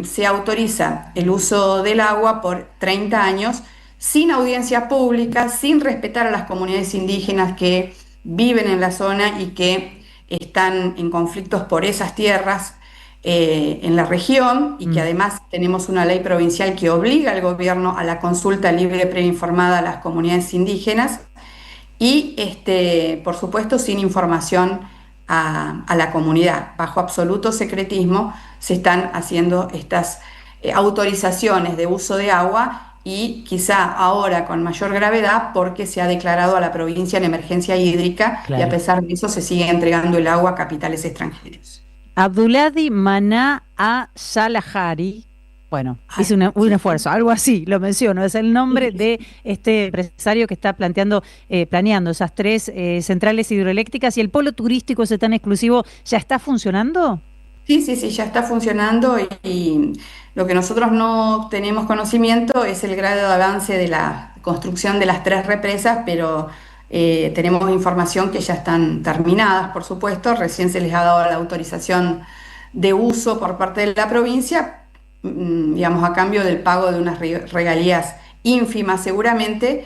se autoriza el uso del agua por 30 años sin audiencia pública, sin respetar a las comunidades indígenas que viven en la zona y que están en conflictos por esas tierras en la región, y que además tenemos una ley provincial que obliga al gobierno a la consulta libre, preinformada a las comunidades indígenas. Y, por supuesto, sin información a la comunidad. Bajo absoluto secretismo se están haciendo estas autorizaciones de uso de agua, y quizá ahora con mayor gravedad porque se ha declarado a la provincia en emergencia hídrica. Claro. Y a pesar de eso se sigue entregando el agua a capitales extranjeros. Abdulhadi Maná Salahari. Bueno, hice un esfuerzo, algo así, lo menciono, es el nombre de este empresario que está planeando esas 3 centrales hidroeléctricas. ¿Y el polo turístico ese tan exclusivo ya está funcionando? Sí, ya está funcionando, y lo que nosotros no tenemos conocimiento es el grado de avance de la construcción de las 3 represas, pero tenemos información que ya están terminadas, por supuesto. Recién se les ha dado la autorización de uso por parte de la provincia, digamos, a cambio del pago de unas regalías ínfimas seguramente,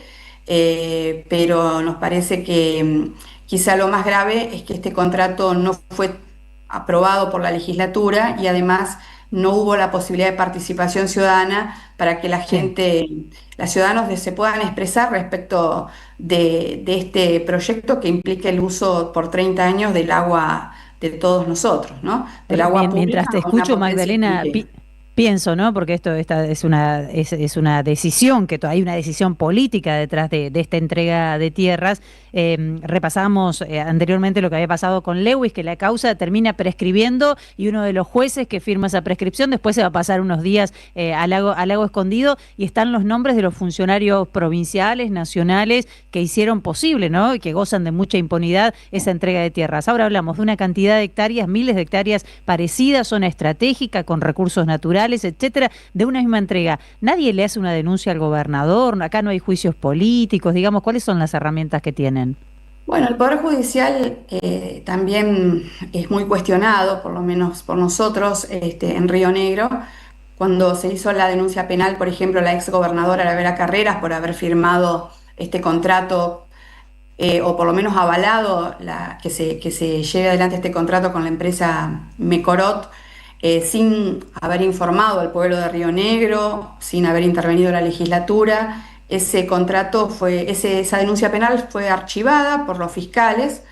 pero nos parece que quizá lo más grave es que este contrato no fue aprobado por la legislatura, y además no hubo la posibilidad de participación ciudadana para que la gente, los ciudadanos se puedan expresar respecto de este proyecto que implica el uso por 30 años del agua de todos nosotros, ¿no? Del agua pública. Mientras te escucho, Magdalena, Pienso, ¿no? Porque esta es una decisión, hay una decisión política detrás de esta entrega de tierras. Repasábamos anteriormente lo que había pasado con Lewis, que la causa termina prescribiendo y uno de los jueces que firma esa prescripción después se va a pasar unos días al lago Escondido, y están los nombres de los funcionarios provinciales, nacionales, que hicieron posible, ¿no? Y que gozan de mucha impunidad esa entrega de tierras. Ahora hablamos de una cantidad de hectáreas, miles de hectáreas parecidas, zona estratégica, con recursos naturales, etcétera, de una misma entrega. Nadie le hace una denuncia al gobernador, acá no hay juicios políticos, digamos, ¿cuáles son las herramientas que tienen? Bueno, el Poder Judicial también es muy cuestionado, por lo menos por nosotros, en Río Negro. Cuando se hizo la denuncia penal, por ejemplo, la ex gobernadora Vera Carreras por haber firmado este contrato, o por lo menos avalado que se lleve adelante este contrato con la empresa Mecorot, sin haber informado al pueblo de Río Negro, sin haber intervenido la legislatura. Ese contrato esa denuncia penal fue archivada por los fiscales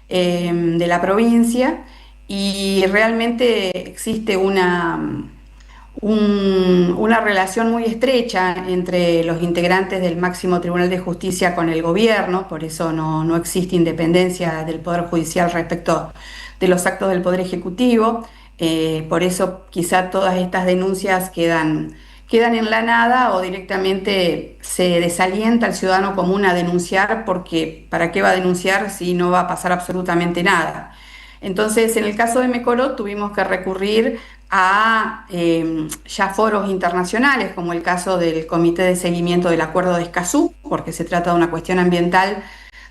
de la provincia, y realmente existe una relación muy estrecha entre los integrantes del máximo Tribunal de Justicia con el gobierno. Por eso no existe independencia del Poder Judicial respecto de los actos del Poder Ejecutivo. Por eso quizá todas estas denuncias quedan en la nada, o directamente se desalienta al ciudadano común a denunciar, porque ¿para qué va a denunciar si no va a pasar absolutamente nada? Entonces, en el caso de Mecorot tuvimos que recurrir a ya foros internacionales, como el caso del Comité de Seguimiento del Acuerdo de Escazú, porque se trata de una cuestión ambiental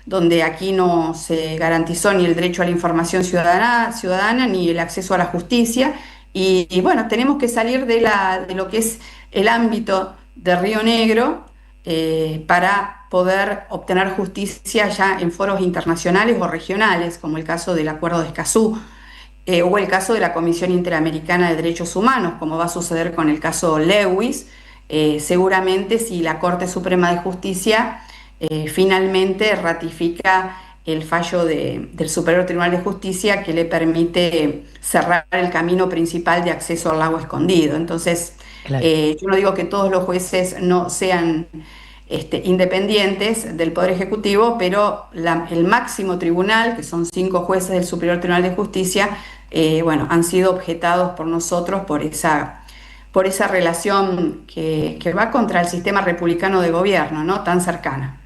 donde aquí no se garantizó ni el derecho a la información ciudadana ni el acceso a la justicia. Y bueno, tenemos que salir de lo que es el ámbito de Río Negro para poder obtener justicia ya en foros internacionales o regionales, como el caso del Acuerdo de Escazú, o el caso de la Comisión Interamericana de Derechos Humanos, como va a suceder con el caso Lewis. Seguramente, si la Corte Suprema de Justicia finalmente ratifica el fallo del Superior Tribunal de Justicia, que le permite cerrar el camino principal de acceso al lago Escondido. Entonces, claro, yo no digo que todos los jueces no sean independientes del Poder Ejecutivo, pero el máximo tribunal, que son 5 jueces del Superior Tribunal de Justicia, han sido objetados por nosotros por esa relación que va contra el sistema republicano de gobierno, ¿no? Tan cercana.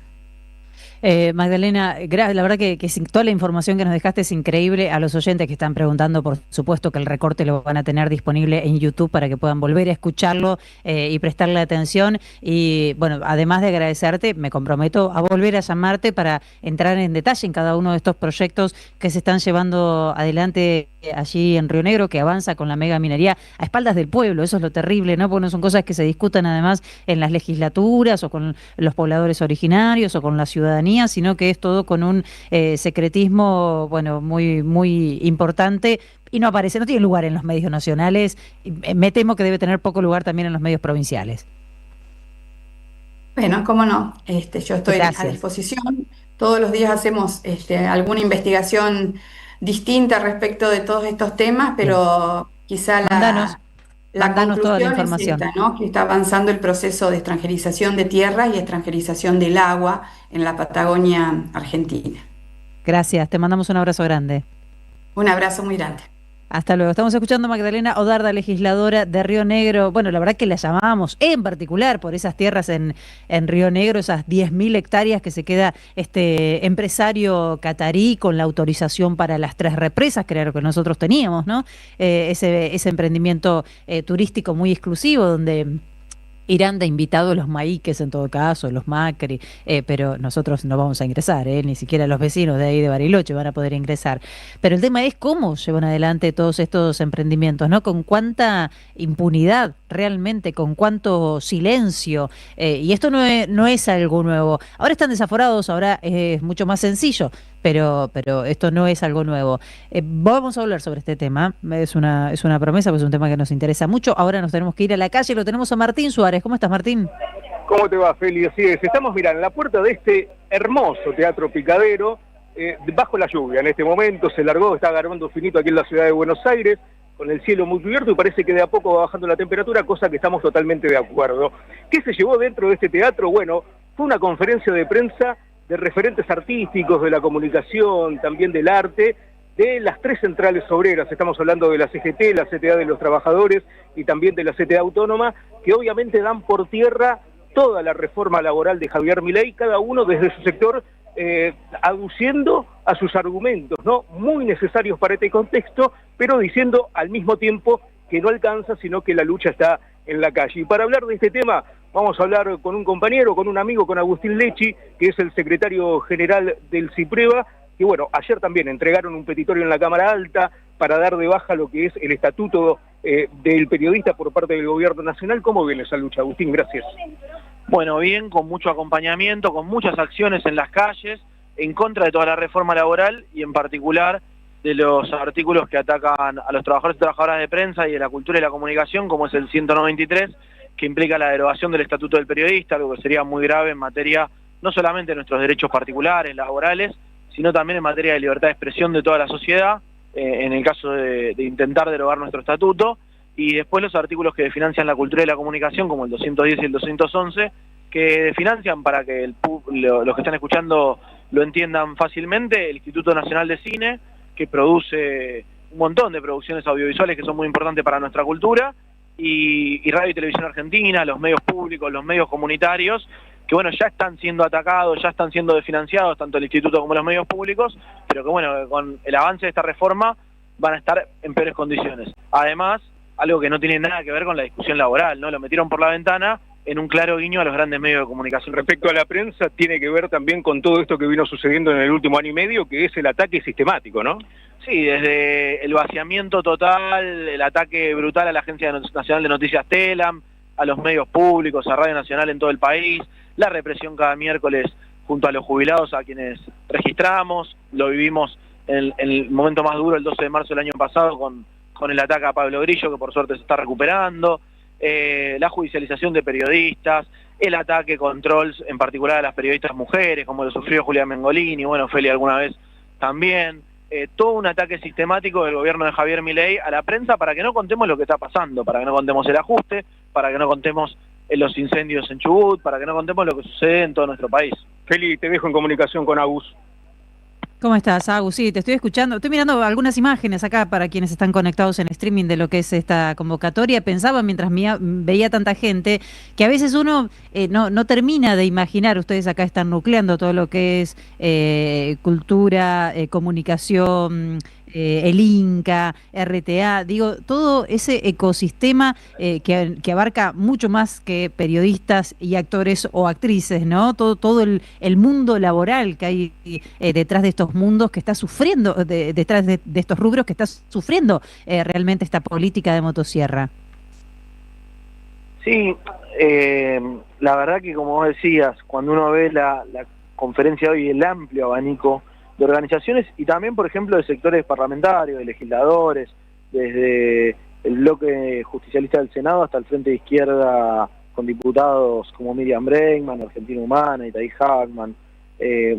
Magdalena, la verdad que toda la información que nos dejaste es increíble. A los oyentes que están preguntando, por supuesto que el recorte lo van a tener disponible en YouTube para que puedan volver a escucharlo y prestarle atención. Y bueno, además de agradecerte, me comprometo a volver a llamarte para entrar en detalle en cada uno de estos proyectos que se están llevando adelante allí en Río Negro, que avanza con la mega minería a espaldas del pueblo. Eso es lo terrible, ¿no? Porque no son cosas que se discutan además en las legislaturas o con los pobladores originarios o con la ciudadanía, sino que es todo con un secretismo, muy, muy importante, y no tiene lugar en los medios nacionales. Me temo que debe tener poco lugar también en los medios provinciales. Bueno, cómo no. Yo estoy a disposición. Todos los días hacemos alguna investigación distinta respecto de todos estos temas, pero quizá la conclusión toda la información. Es esta, ¿no? Que está avanzando el proceso de extranjerización de tierras y extranjerización del agua en la Patagonia Argentina. Gracias, te mandamos un abrazo grande. Un abrazo muy grande. Hasta luego. Estamos escuchando a Magdalena Odarda, legisladora de Río Negro. Bueno, la verdad que la llamábamos en particular por esas tierras en Río Negro, esas 10.000 hectáreas que se queda este empresario catarí con la autorización para las 3 represas, que era lo que nosotros teníamos, ¿no? Ese emprendimiento turístico muy exclusivo donde irán de invitados los Maíques, en todo caso, los Macri, pero nosotros no vamos a ingresar, ni siquiera los vecinos de ahí de Bariloche van a poder ingresar. Pero el tema es cómo llevan adelante todos estos emprendimientos, ¿no? Con cuánta impunidad realmente, con cuánto silencio, y esto no es algo nuevo. Ahora están desaforados, ahora es mucho más sencillo, pero esto no es algo nuevo. Vamos a hablar sobre este tema, es una promesa, pues es un tema que nos interesa mucho. Ahora nos tenemos que ir a la calle, lo tenemos a Martín Suárez. ¿Cómo estás, Martín? ¿Cómo te va, Feli? Así es, estamos, mirando en la puerta de este hermoso Teatro Picadero, bajo la lluvia en este momento, se largó, está agarrando finito aquí en la ciudad de Buenos Aires, con el cielo muy cubierto y parece que de a poco va bajando la temperatura, cosa que estamos totalmente de acuerdo. ¿Qué se llevó dentro de este teatro? Bueno, fue una conferencia de prensa de referentes artísticos, de la comunicación, también del arte, de las tres centrales obreras. Estamos hablando de la CGT, la CTA de los Trabajadores y también de la CTA Autónoma, que obviamente dan por tierra toda la reforma laboral de Javier Milei, cada uno desde su sector, aduciendo a sus argumentos, ¿no? Muy necesarios para este contexto, pero diciendo al mismo tiempo que no alcanza, sino que la lucha está en la calle. Y para hablar de este tema, vamos a hablar con un compañero, con un amigo, con Agustín Lecci, que es el secretario general del CIPREVA, que bueno, ayer también entregaron un petitorio en la Cámara Alta para dar de baja lo que es el estatuto del periodista por parte del gobierno nacional. ¿Cómo viene esa lucha, Agustín? Gracias. Bueno, bien, con mucho acompañamiento, con muchas acciones en las calles, en contra de toda la reforma laboral y en particular de los artículos que atacan a los trabajadores y trabajadoras de prensa y de la cultura y la comunicación, como es el 193, que implica la derogación del Estatuto del Periodista, algo que sería muy grave en materia no solamente de nuestros derechos particulares, laborales, sino también en materia de libertad de expresión de toda la sociedad, en el caso de intentar derogar nuestro estatuto, y después los artículos que financian la cultura y la comunicación, como el 210 y el 211, que financian, para que los que están escuchando lo entiendan fácilmente, el Instituto Nacional de Cine, que produce un montón de producciones audiovisuales que son muy importantes para nuestra cultura, y Radio y Televisión Argentina, los medios públicos, los medios comunitarios, que bueno, ya están siendo atacados, ya están siendo desfinanciados, tanto el Instituto como los medios públicos, pero que bueno, con el avance de esta reforma van a estar en peores condiciones. Además, algo que no tiene nada que ver con la discusión laboral, ¿no? Lo metieron por la ventana en un claro guiño a los grandes medios de comunicación. Respecto a la prensa, tiene que ver también con todo esto que vino sucediendo en el último año y medio, que es el ataque sistemático, ¿no? Sí, desde el vaciamiento total, el ataque brutal a la Agencia Nacional de Noticias Telam, a los medios públicos, a Radio Nacional en todo el país, la represión cada miércoles junto a los jubilados a quienes registramos, lo vivimos en el momento más duro, el 12 de marzo del año pasado, con el ataque a Pablo Grillo, que por suerte se está recuperando, la judicialización de periodistas, el ataque con trolls, en particular a las periodistas mujeres, como lo sufrió Julia Mengolini, bueno, Feli alguna vez también, todo un ataque sistemático del gobierno de Javier Milei a la prensa para que no contemos lo que está pasando, para que no contemos el ajuste, para que no contemos los incendios en Chubut, para que no contemos lo que sucede en todo nuestro país. Feli, te dejo en comunicación con Agus. ¿Cómo estás, Agus? Sí, te estoy escuchando. Estoy mirando algunas imágenes acá para quienes están conectados en streaming de lo que es esta convocatoria. Pensaba mientras veía tanta gente que a veces uno no termina de imaginar. Ustedes acá están nucleando todo lo que es cultura, comunicación, el Inca, RTA, digo, todo ese ecosistema que abarca mucho más que periodistas y actores o actrices, ¿no? Todo el mundo laboral que hay detrás de estos mundos que está sufriendo, detrás de estos rubros que está sufriendo realmente esta política de motosierra. Sí, la verdad que como vos decías, cuando uno ve la conferencia hoy, el amplio abanico de organizaciones y también, por ejemplo, de sectores parlamentarios, de legisladores, desde el bloque justicialista del Senado hasta el Frente de Izquierda, con diputados como Miriam Bregman, Argentina Humana, Itaí Hackman.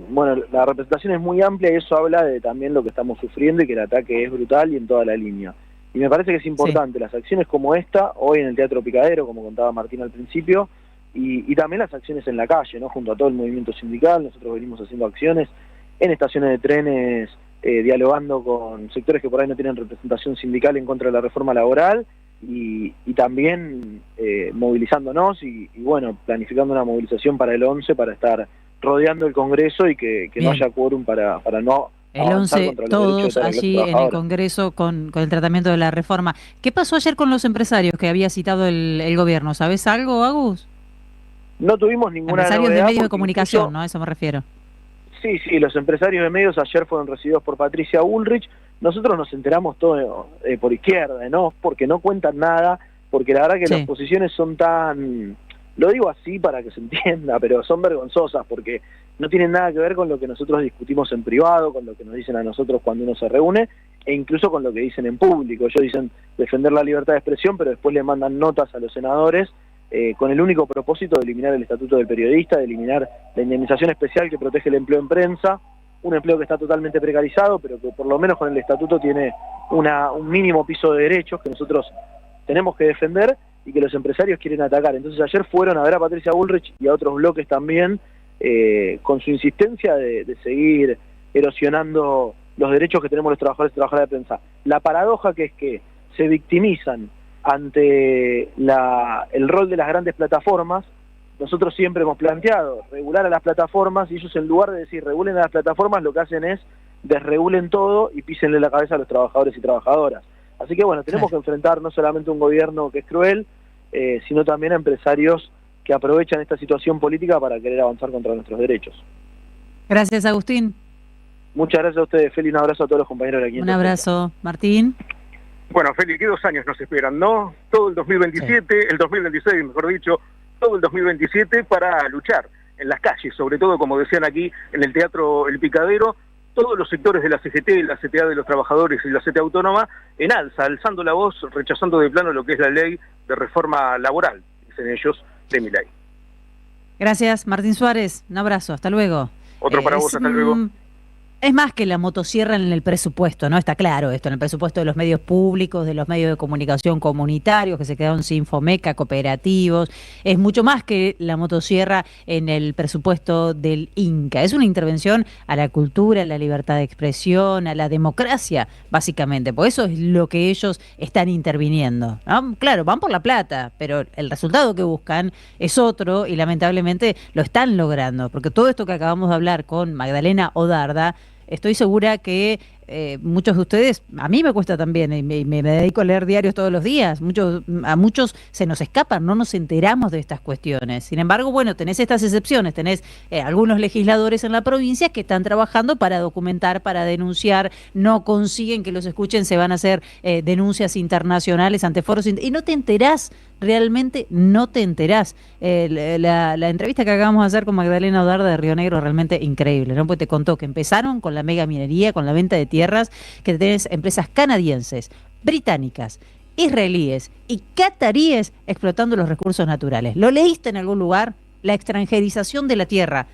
Bueno, la representación es muy amplia y eso habla de también lo que estamos sufriendo y que el ataque es brutal y en toda la línea. Y me parece que es importante las acciones como esta, hoy en el Teatro Picadero, como contaba Martín al principio, y también las acciones en la calle, ¿no? Junto a todo el movimiento sindical. Nosotros venimos haciendo acciones en estaciones de trenes, dialogando con sectores que por ahí no tienen representación sindical en contra de la reforma laboral y también movilizándonos y bueno, planificando una movilización para el 11 para estar rodeando el Congreso y que no haya quórum para no el 11 todos allí en el Congreso con el tratamiento de la reforma. ¿Qué pasó ayer con los empresarios que había citado el gobierno? ¿Sabés algo, Agus? No tuvimos ninguna empresarios novedad de medios de comunicación, ¿no? A eso me refiero. Sí, los empresarios de medios ayer fueron recibidos por Patricia Bullrich. Nosotros nos enteramos todo por izquierda, ¿no? Porque no cuentan nada, porque la verdad que las posiciones son tan, lo digo así para que se entienda, pero son vergonzosas porque no tienen nada que ver con lo que nosotros discutimos en privado, con lo que nos dicen a nosotros cuando uno se reúne, e incluso con lo que dicen en público. Ellos dicen defender la libertad de expresión, pero después le mandan notas a los senadores con el único propósito de eliminar el Estatuto del Periodista, de eliminar la indemnización especial que protege el empleo en prensa, un empleo que está totalmente precarizado, pero que por lo menos con el estatuto tiene un mínimo piso de derechos que nosotros tenemos que defender y que los empresarios quieren atacar. Entonces ayer fueron a ver a Patricia Bullrich y a otros bloques también con su insistencia de seguir erosionando los derechos que tenemos los trabajadores y trabajadoras de prensa. La paradoja que es que se victimizan ante el rol de las grandes plataformas. Nosotros siempre hemos planteado regular a las plataformas y ellos, en lugar de decir regulen a las plataformas, lo que hacen es desregulen todo y písenle la cabeza a los trabajadores y trabajadoras. Así que bueno, tenemos que enfrentar no solamente a un gobierno que es cruel, sino también a empresarios que aprovechan esta situación política para querer avanzar contra nuestros derechos. Gracias, Agustín. Muchas gracias a ustedes, Feli, un abrazo a todos los compañeros de aquí. Un abrazo, Martín. Bueno, Feli, ¿qué 2 años nos esperan, no? Todo el 2027, el 2026, mejor dicho, todo el 2027 para luchar en las calles, sobre todo, como decían aquí, en el Teatro El Picadero, todos los sectores de la CGT, la CTA de los trabajadores y la CTA autónoma en alza, alzando la voz, rechazando de plano lo que es la ley de reforma laboral, dicen ellos, de Milei. Gracias, Martín Suárez. Un abrazo, hasta luego. Otro para vos, hasta luego. Es más que la motosierra en el presupuesto, ¿no? Está claro esto, en el presupuesto de los medios públicos, de los medios de comunicación comunitarios que se quedaron sin FOMECA, cooperativos. Es mucho más que la motosierra en el presupuesto del Inca. Es una intervención a la cultura, a la libertad de expresión, a la democracia, básicamente. Por eso es lo que ellos están interviniendo, ¿no? Claro, van por la plata, pero el resultado que buscan es otro y lamentablemente lo están logrando. Porque todo esto que acabamos de hablar con Magdalena Odarda, estoy segura que muchos de ustedes, a mí me cuesta también, y me dedico a leer diarios todos los días, a muchos se nos escapan, no nos enteramos de estas cuestiones. Sin embargo, bueno, tenés estas excepciones, tenés algunos legisladores en la provincia que están trabajando para documentar, para denunciar, no consiguen que los escuchen, se van a hacer denuncias internacionales ante foros, y no te enterás, realmente no te enterás. La entrevista que acabamos de hacer con Magdalena Odarda de Río Negro, realmente increíble, ¿no? Porque te contó que empezaron con la mega minería, con la venta de tierras, que tenés empresas canadienses, británicas, israelíes y cataríes explotando los recursos naturales. ¿Lo leíste en algún lugar? La extranjerización de la tierra,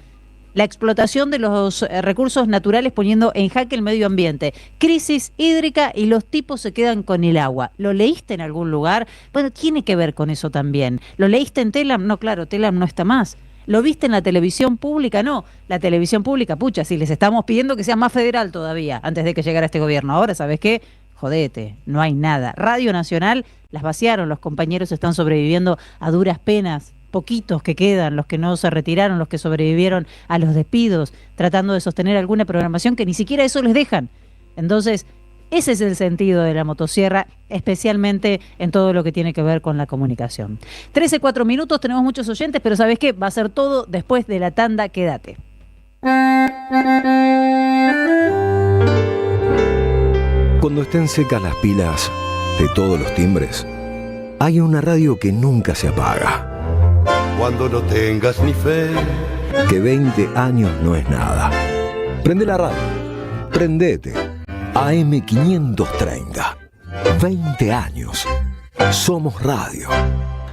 la explotación de los recursos naturales poniendo en jaque el medio ambiente, crisis hídrica y los tipos se quedan con el agua. ¿Lo leíste en algún lugar? Bueno, tiene que ver con eso también. ¿Lo leíste en Telam? No, claro, Telam no está más. ¿Lo viste en la televisión pública? No, la televisión pública, pucha, si les estamos pidiendo que sea más federal todavía, antes de que llegara este gobierno. Ahora, ¿sabes qué? Jodete, no hay nada. Radio Nacional las vaciaron, los compañeros están sobreviviendo a duras penas, poquitos que quedan, los que no se retiraron, los que sobrevivieron a los despidos, tratando de sostener alguna programación que ni siquiera eso les dejan. Entonces, ese es el sentido de la motosierra, especialmente en todo lo que tiene que ver con la comunicación. 13:04 minutos, tenemos muchos oyentes, pero ¿sabes qué? Va a ser todo después de la tanda, quédate. Cuando estén secas las pilas de todos los timbres, hay una radio que nunca se apaga. Cuando no tengas ni fe, que 20 años no es nada. Prende la radio, prendete. AM530. 20 años. Somos radio.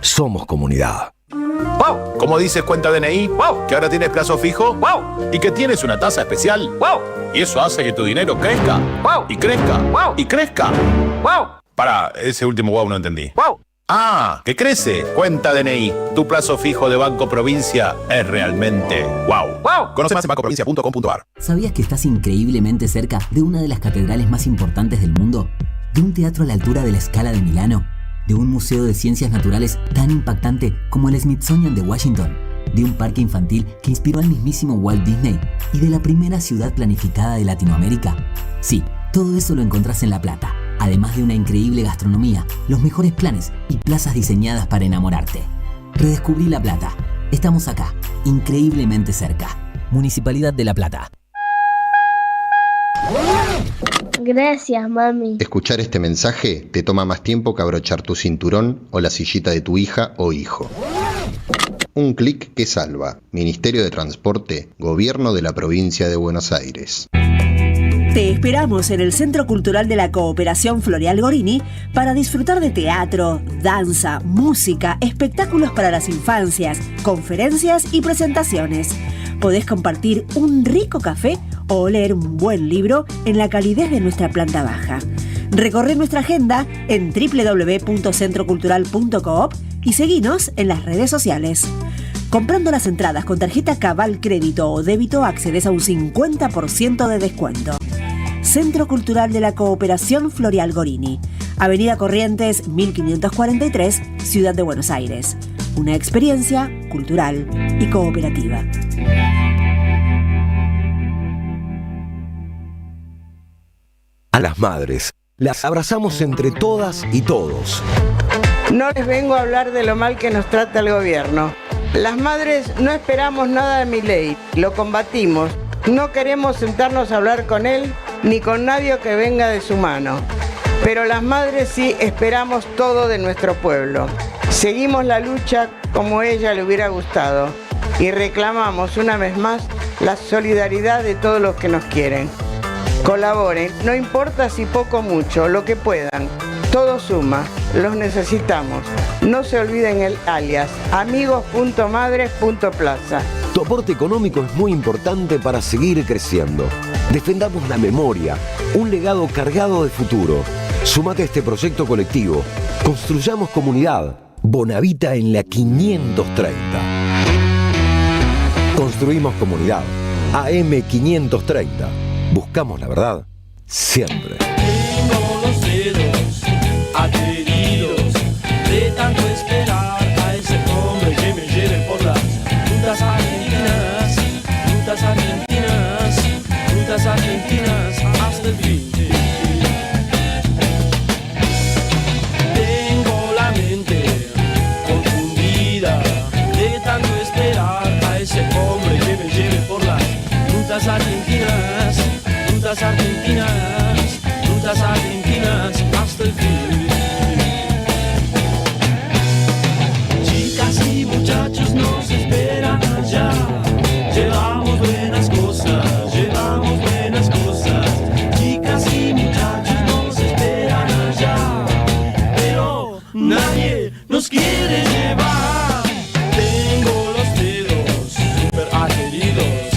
Somos comunidad. ¡Wow! Como dices cuenta DNI, ¡wow! Que ahora tienes plazo fijo, ¡wow! Y que tienes una tasa especial, ¡wow! Y eso hace que tu dinero crezca, ¡wow! Y crezca, ¡wow! Y crezca, ¡wow! Pará, ese último wow no entendí. ¡Wow! ¡Ah! ¡Que crece! Cuenta DNI. Tu plazo fijo de Banco Provincia es realmente wow. ¡Wow! Conoce más en bancoprovincia.com.ar. ¿Sabías que estás increíblemente cerca de una de las catedrales más importantes del mundo? ¿De un teatro a la altura de la Scala de Milano? ¿De un museo de ciencias naturales tan impactante como el Smithsonian de Washington? ¿De un parque infantil que inspiró al mismísimo Walt Disney? ¿Y de la primera ciudad planificada de Latinoamérica? Sí, todo eso lo encontrás en La Plata. Además de una increíble gastronomía, los mejores planes y plazas diseñadas para enamorarte. Redescubrí La Plata. Estamos acá, increíblemente cerca. Municipalidad de La Plata. Gracias, mami. Escuchar este mensaje te toma más tiempo que abrochar tu cinturón o la sillita de tu hija o hijo. Un clic que salva. Ministerio de Transporte, Gobierno de la Provincia de Buenos Aires. Te esperamos en el Centro Cultural de la Cooperación Floreal Gorini para disfrutar de teatro, danza, música, espectáculos para las infancias, conferencias y presentaciones. Podés compartir un rico café o leer un buen libro en la calidez de nuestra planta baja. Recorre nuestra agenda en www.centrocultural.coop y seguinos en las redes sociales. Comprando las entradas con tarjeta Cabal Crédito o Débito accedes a un 50% de descuento. Centro Cultural de la Cooperación Florial Gorini, Avenida Corrientes 1543, Ciudad de Buenos Aires. Una experiencia cultural y cooperativa. A las madres, las abrazamos entre todas y todos. No les vengo a hablar de lo mal que nos trata el gobierno. Las madres no esperamos nada de Milei, lo combatimos. No queremos sentarnos a hablar con él ni con nadie que venga de su mano. Pero las madres sí esperamos todo de nuestro pueblo. Seguimos la lucha como ella le hubiera gustado y reclamamos una vez más la solidaridad de todos los que nos quieren. Colaboren, no importa si poco o mucho, lo que puedan. Todo suma, los necesitamos. No se olviden el alias, amigos.madres.plaza. Tu aporte económico es muy importante para seguir creciendo. Defendamos la memoria, un legado cargado de futuro. Súmate a este proyecto colectivo. Construyamos comunidad. Bonavita en la 530. Construimos comunidad. AM 530. Buscamos la verdad siempre. Tengo los dedos adheridos de tanto esperar a ese hombre que me lleve por las rutas argentinas, rutas argentinas, rutas argentinas hasta el fin. Tengo la mente confundida de tanto esperar a ese hombre que me lleve por las rutas argentinas, rutas argentinas, rutas argentinas hasta el fin. Chicas y muchachos nos esperan allá. Llevamos buenas cosas, llevamos buenas cosas. Chicas y muchachos nos esperan allá. Pero nadie nos quiere llevar. Tengo los dedos super adheridos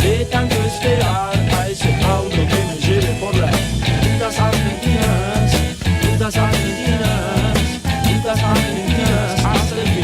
de tanto esperar a ese auto que me lleve por las rutas argentinas, rutas argentinas, rutas argentinas hasta el fin.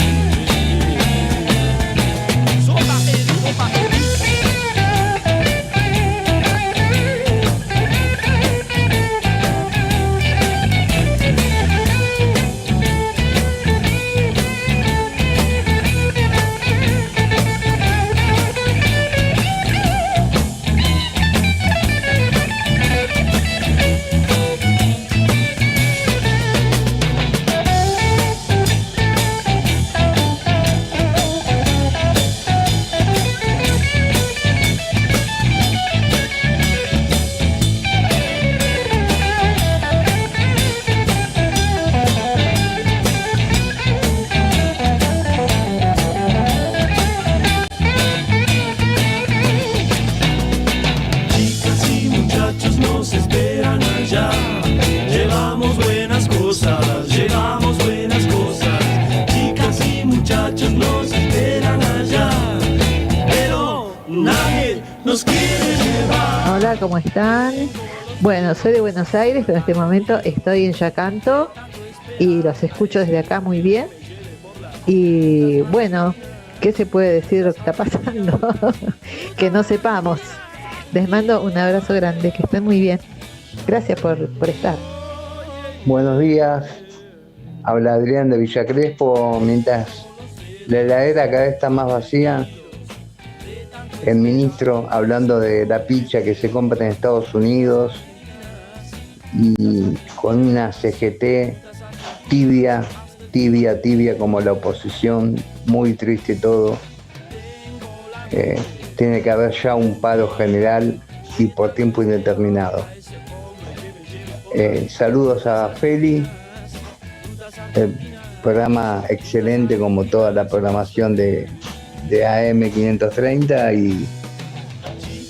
Hola, ¿cómo están? Bueno, soy de Buenos Aires, pero en este momento estoy en Yacanto y los escucho desde acá muy bien. Y bueno, ¿qué se puede decir de lo que está pasando? Que no sepamos. Les mando un abrazo grande, que estén muy bien. Gracias por estar. Buenos días, habla Adrián de Villa Crespo. Mientras la heladera cada vez está más vacía, el ministro hablando de la pizza que se compra en Estados Unidos y con una CGT tibia como la oposición, muy triste todo. Tiene que haber ya un paro general y por tiempo indeterminado. Saludos a Feli, el programa excelente como toda la programación de AM 530 y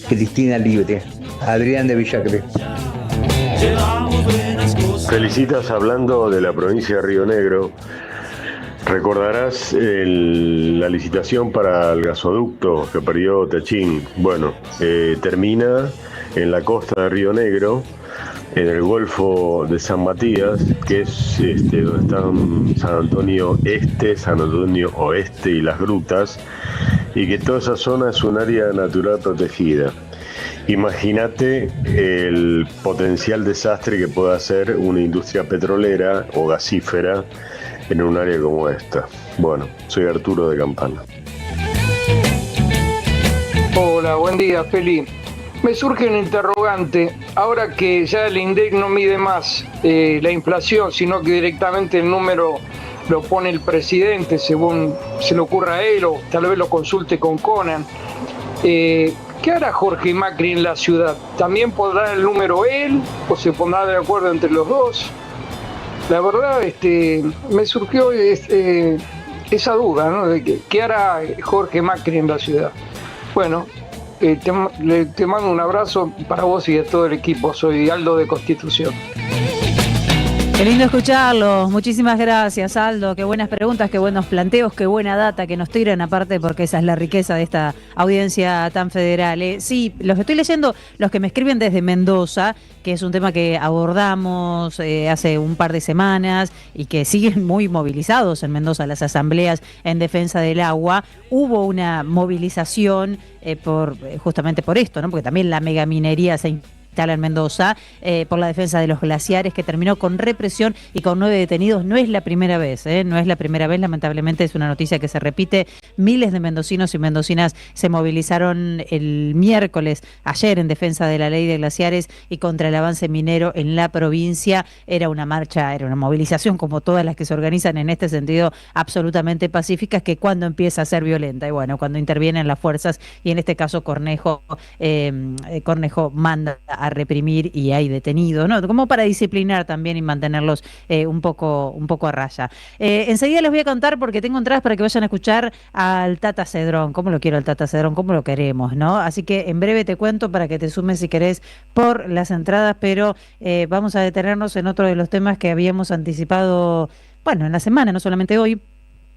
Cristina Libre. Adrián de Villa Crespo. Felicitas hablando de la provincia de Río Negro. Recordarás la licitación para el gasoducto que perdió Techín. Bueno, termina en la costa de Río Negro, en el Golfo de San Matías, que es donde están San Antonio Este, San Antonio Oeste y las grutas, y que toda esa zona es un área natural protegida. Imagínate el potencial desastre que puede hacer una industria petrolera o gasífera en un área como esta. Bueno, soy Arturo de Campana. Hola, buen día, Feli. Me surge un interrogante, ahora que ya el INDEC no mide más la inflación, sino que directamente el número lo pone el presidente según se le ocurra a él, o tal vez lo consulte con Conan. ¿Qué hará Jorge Macri en la ciudad? ¿También pondrá el número él o se pondrá de acuerdo entre los dos? La verdad, me surgió esa duda, ¿no? De qué hará Jorge Macri en la ciudad. Bueno, te mando un abrazo para vos y de todo el equipo. Soy Aldo de Constitución. Qué lindo escucharlo. Muchísimas gracias, Aldo. Qué buenas preguntas, qué buenos planteos, qué buena data que nos tiran aparte, porque esa es la riqueza de esta audiencia tan federal. Sí, los estoy leyendo, los que me escriben desde Mendoza, que es un tema que abordamos hace un par de semanas y que siguen muy movilizados en Mendoza, las asambleas en defensa del agua. Hubo una movilización justamente por esto, ¿no? Porque también la megaminería se instala en Mendoza, por la defensa de los glaciares, que terminó con represión y con 9 detenidos. No es la primera vez, no es la primera vez, lamentablemente es una noticia que se repite. Miles de mendocinos y mendocinas se movilizaron el miércoles, ayer, en defensa de la ley de glaciares y contra el avance minero en la provincia. Era una marcha, era una movilización como todas las que se organizan en este sentido, absolutamente pacíficas, que cuando empieza a ser violenta, y bueno, cuando intervienen las fuerzas, y en este caso Cornejo manda a reprimir y hay detenidos, ¿no? Como para disciplinar también y mantenerlos un poco a raya. Enseguida les voy a contar, porque tengo entradas para que vayan a escuchar al Tata Cedrón. ¿Cómo lo quiero al Tata Cedrón? ¿Cómo lo queremos, no? Así que en breve te cuento para que te sumes si querés por las entradas, pero vamos a detenernos en otro de los temas que habíamos anticipado, bueno, en la semana, no solamente hoy.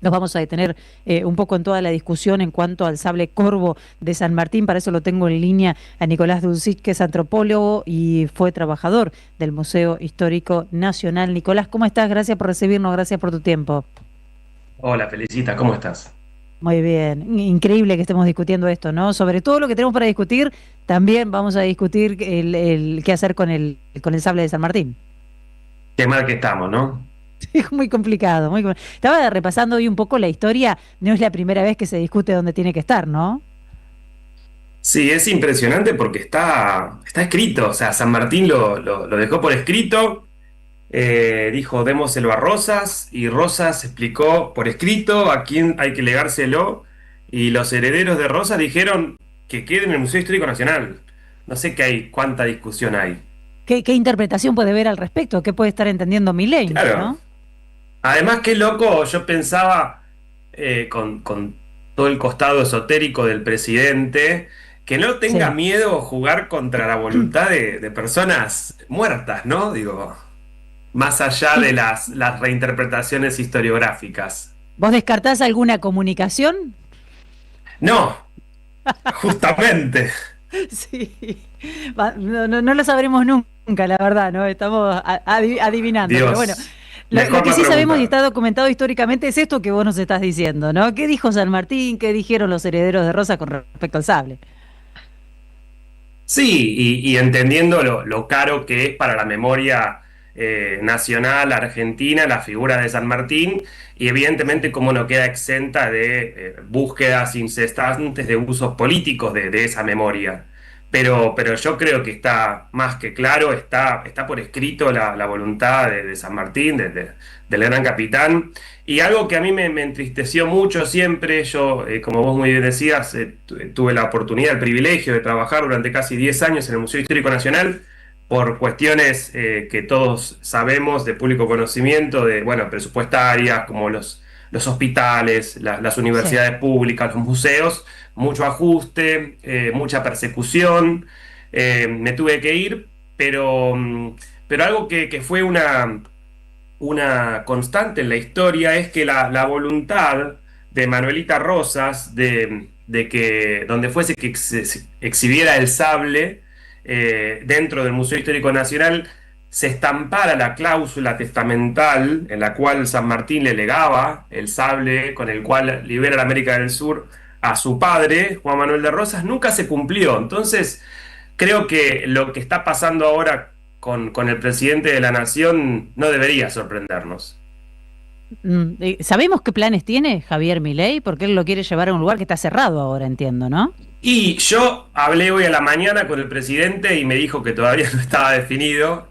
Nos vamos a detener un poco en toda la discusión en cuanto al sable corvo de San Martín. Para eso lo tengo en línea a Nicolás Dulcich, que es antropólogo y fue trabajador del Museo Histórico Nacional. Nicolás, ¿cómo estás? Gracias por recibirnos, gracias por tu tiempo. Hola, Felicita, ¿cómo estás? Muy bien, increíble que estemos discutiendo esto, ¿no? Sobre todo lo que tenemos para discutir, también vamos a discutir el qué hacer con el sable de San Martín. Qué mal que estamos, ¿no? Es muy complicado, Estaba repasando hoy un poco la historia, no es la primera vez que se discute dónde tiene que estar, ¿no? Sí, es impresionante porque está escrito, o sea, San Martín lo dejó por escrito, dijo démoselo a Rosas, y Rosas explicó por escrito a quién hay que legárselo, y los herederos de Rosas dijeron que quede en el Museo Histórico Nacional. No sé cuánta discusión hay. ¿Qué interpretación puede haber al respecto? ¿Qué puede estar entendiendo Milei? Claro. ¿No? Además, qué loco, yo pensaba con todo el costado esotérico del presidente, que no tenga miedo a jugar contra la voluntad de personas muertas, ¿no? Digo, más allá de las reinterpretaciones historiográficas. ¿Vos descartás alguna comunicación? No, justamente. Sí, no lo sabremos nunca, la verdad, ¿no? Estamos adivinando, Dios. Pero bueno. Lo que sí sabemos y está documentado históricamente es esto que vos nos estás diciendo, ¿no? ¿Qué dijo San Martín? ¿Qué dijeron los herederos de Rosa con respecto al sable? Sí, y entendiendo lo caro que es para la memoria nacional argentina la figura de San Martín, y evidentemente cómo no queda exenta de búsquedas incesantes de usos políticos de esa memoria. Pero yo creo que está más que claro, está por escrito la voluntad de San Martín, del gran capitán. Y algo que a mí me entristeció mucho siempre, yo, como vos muy bien decías, tuve la oportunidad, el privilegio de trabajar durante casi 10 años en el Museo Histórico Nacional, por cuestiones que todos sabemos, de público conocimiento, presupuestarias, como los hospitales, las universidades públicas, los museos, mucho ajuste, mucha persecución, me tuve que ir, pero algo que fue una una constante en la historia es que la voluntad de Manuelita Rosas de que donde fuese que se exhibiera el sable dentro del Museo Histórico Nacional se estampara la cláusula testamental en la cual San Martín le legaba el sable con el cual libera la América del Sur a su padre, Juan Manuel de Rosas, nunca se cumplió. Entonces, creo que lo que está pasando ahora con el presidente de la Nación no debería sorprendernos. ¿Sabemos qué planes tiene Javier Milei? Porque él lo quiere llevar a un lugar que está cerrado ahora, entiendo, ¿no? Y yo hablé hoy a la mañana con el presidente y me dijo que todavía no estaba definido.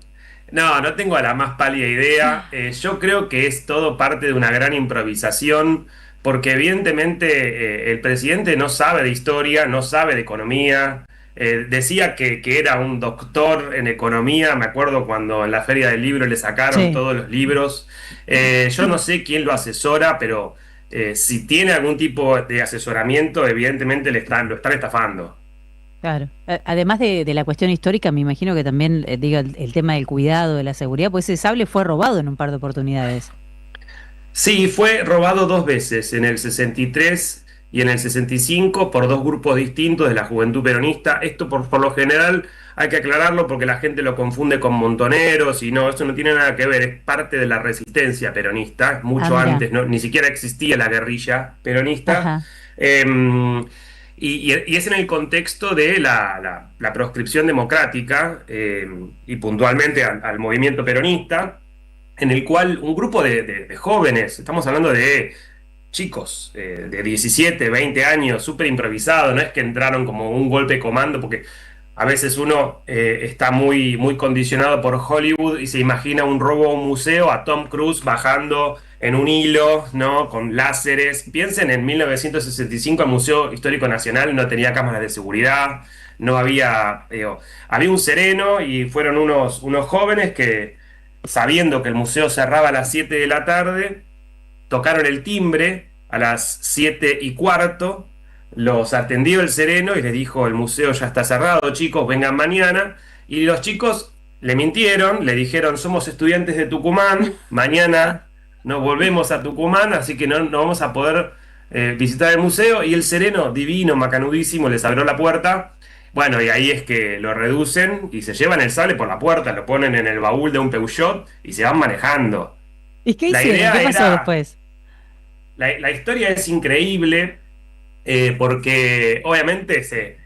No tengo la más pálida idea. Yo creo que es todo parte de una gran improvisación, porque evidentemente el presidente no sabe de historia, no sabe de economía. Decía que era un doctor en economía, me acuerdo cuando en la Feria del Libro le sacaron todos los libros. Yo no sé quién lo asesora, pero si tiene algún tipo de asesoramiento, evidentemente lo están estafando. Claro. Además de la cuestión histórica, me imagino que también, el tema del cuidado, de la seguridad, pues ese sable fue robado en un par de oportunidades. Sí, fue robado 2 veces, en el 63 y en el 65, por 2 grupos distintos de la juventud peronista. Esto por lo general hay que aclararlo porque la gente lo confunde con montoneros y no, eso no tiene nada que ver, es parte de la resistencia peronista, mucho antes, ni siquiera existía la guerrilla peronista. Y es en el contexto de la proscripción democrática y puntualmente al movimiento peronista, en el cual un grupo de jóvenes, estamos hablando de chicos de 17, 20 años, súper improvisados, no es que entraron como un golpe de comando, porque a veces uno está muy condicionado por Hollywood y se imagina un robo a un museo, a Tom Cruise bajando en un hilo, ¿no? Con láseres. Piensen, en 1965 el Museo Histórico Nacional no tenía cámaras de seguridad, no había... había un sereno y fueron unos jóvenes que, sabiendo que el museo cerraba a las 7 de la tarde, tocaron el timbre a las 7:15, los atendió el sereno y les dijo: el museo ya está cerrado, chicos, vengan mañana. Y los chicos le mintieron, le dijeron: somos estudiantes de Tucumán, mañana nos volvemos a Tucumán, así que no vamos a poder visitar el museo. Y el sereno, divino, macanudísimo, les abrió la puerta. Bueno, y ahí es que lo reducen y se llevan el sable por la puerta, lo ponen en el baúl de un Peugeot y se van manejando. ¿Y qué hicieron? ¿Qué pasó después? La historia es increíble porque obviamente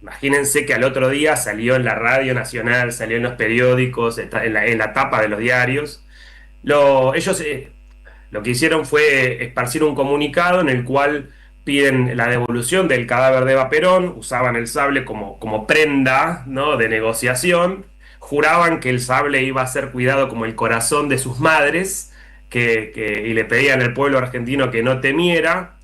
imagínense que al otro día salió en la Radio Nacional, salió en los periódicos, en la tapa de los diarios. Ellos lo que hicieron fue esparcir un comunicado en el cual piden la devolución del cadáver de Eva Perón, usaban el sable como prenda, ¿no?, de negociación, juraban que el sable iba a ser cuidado como el corazón de sus madres, y le pedían al pueblo argentino que no temiera.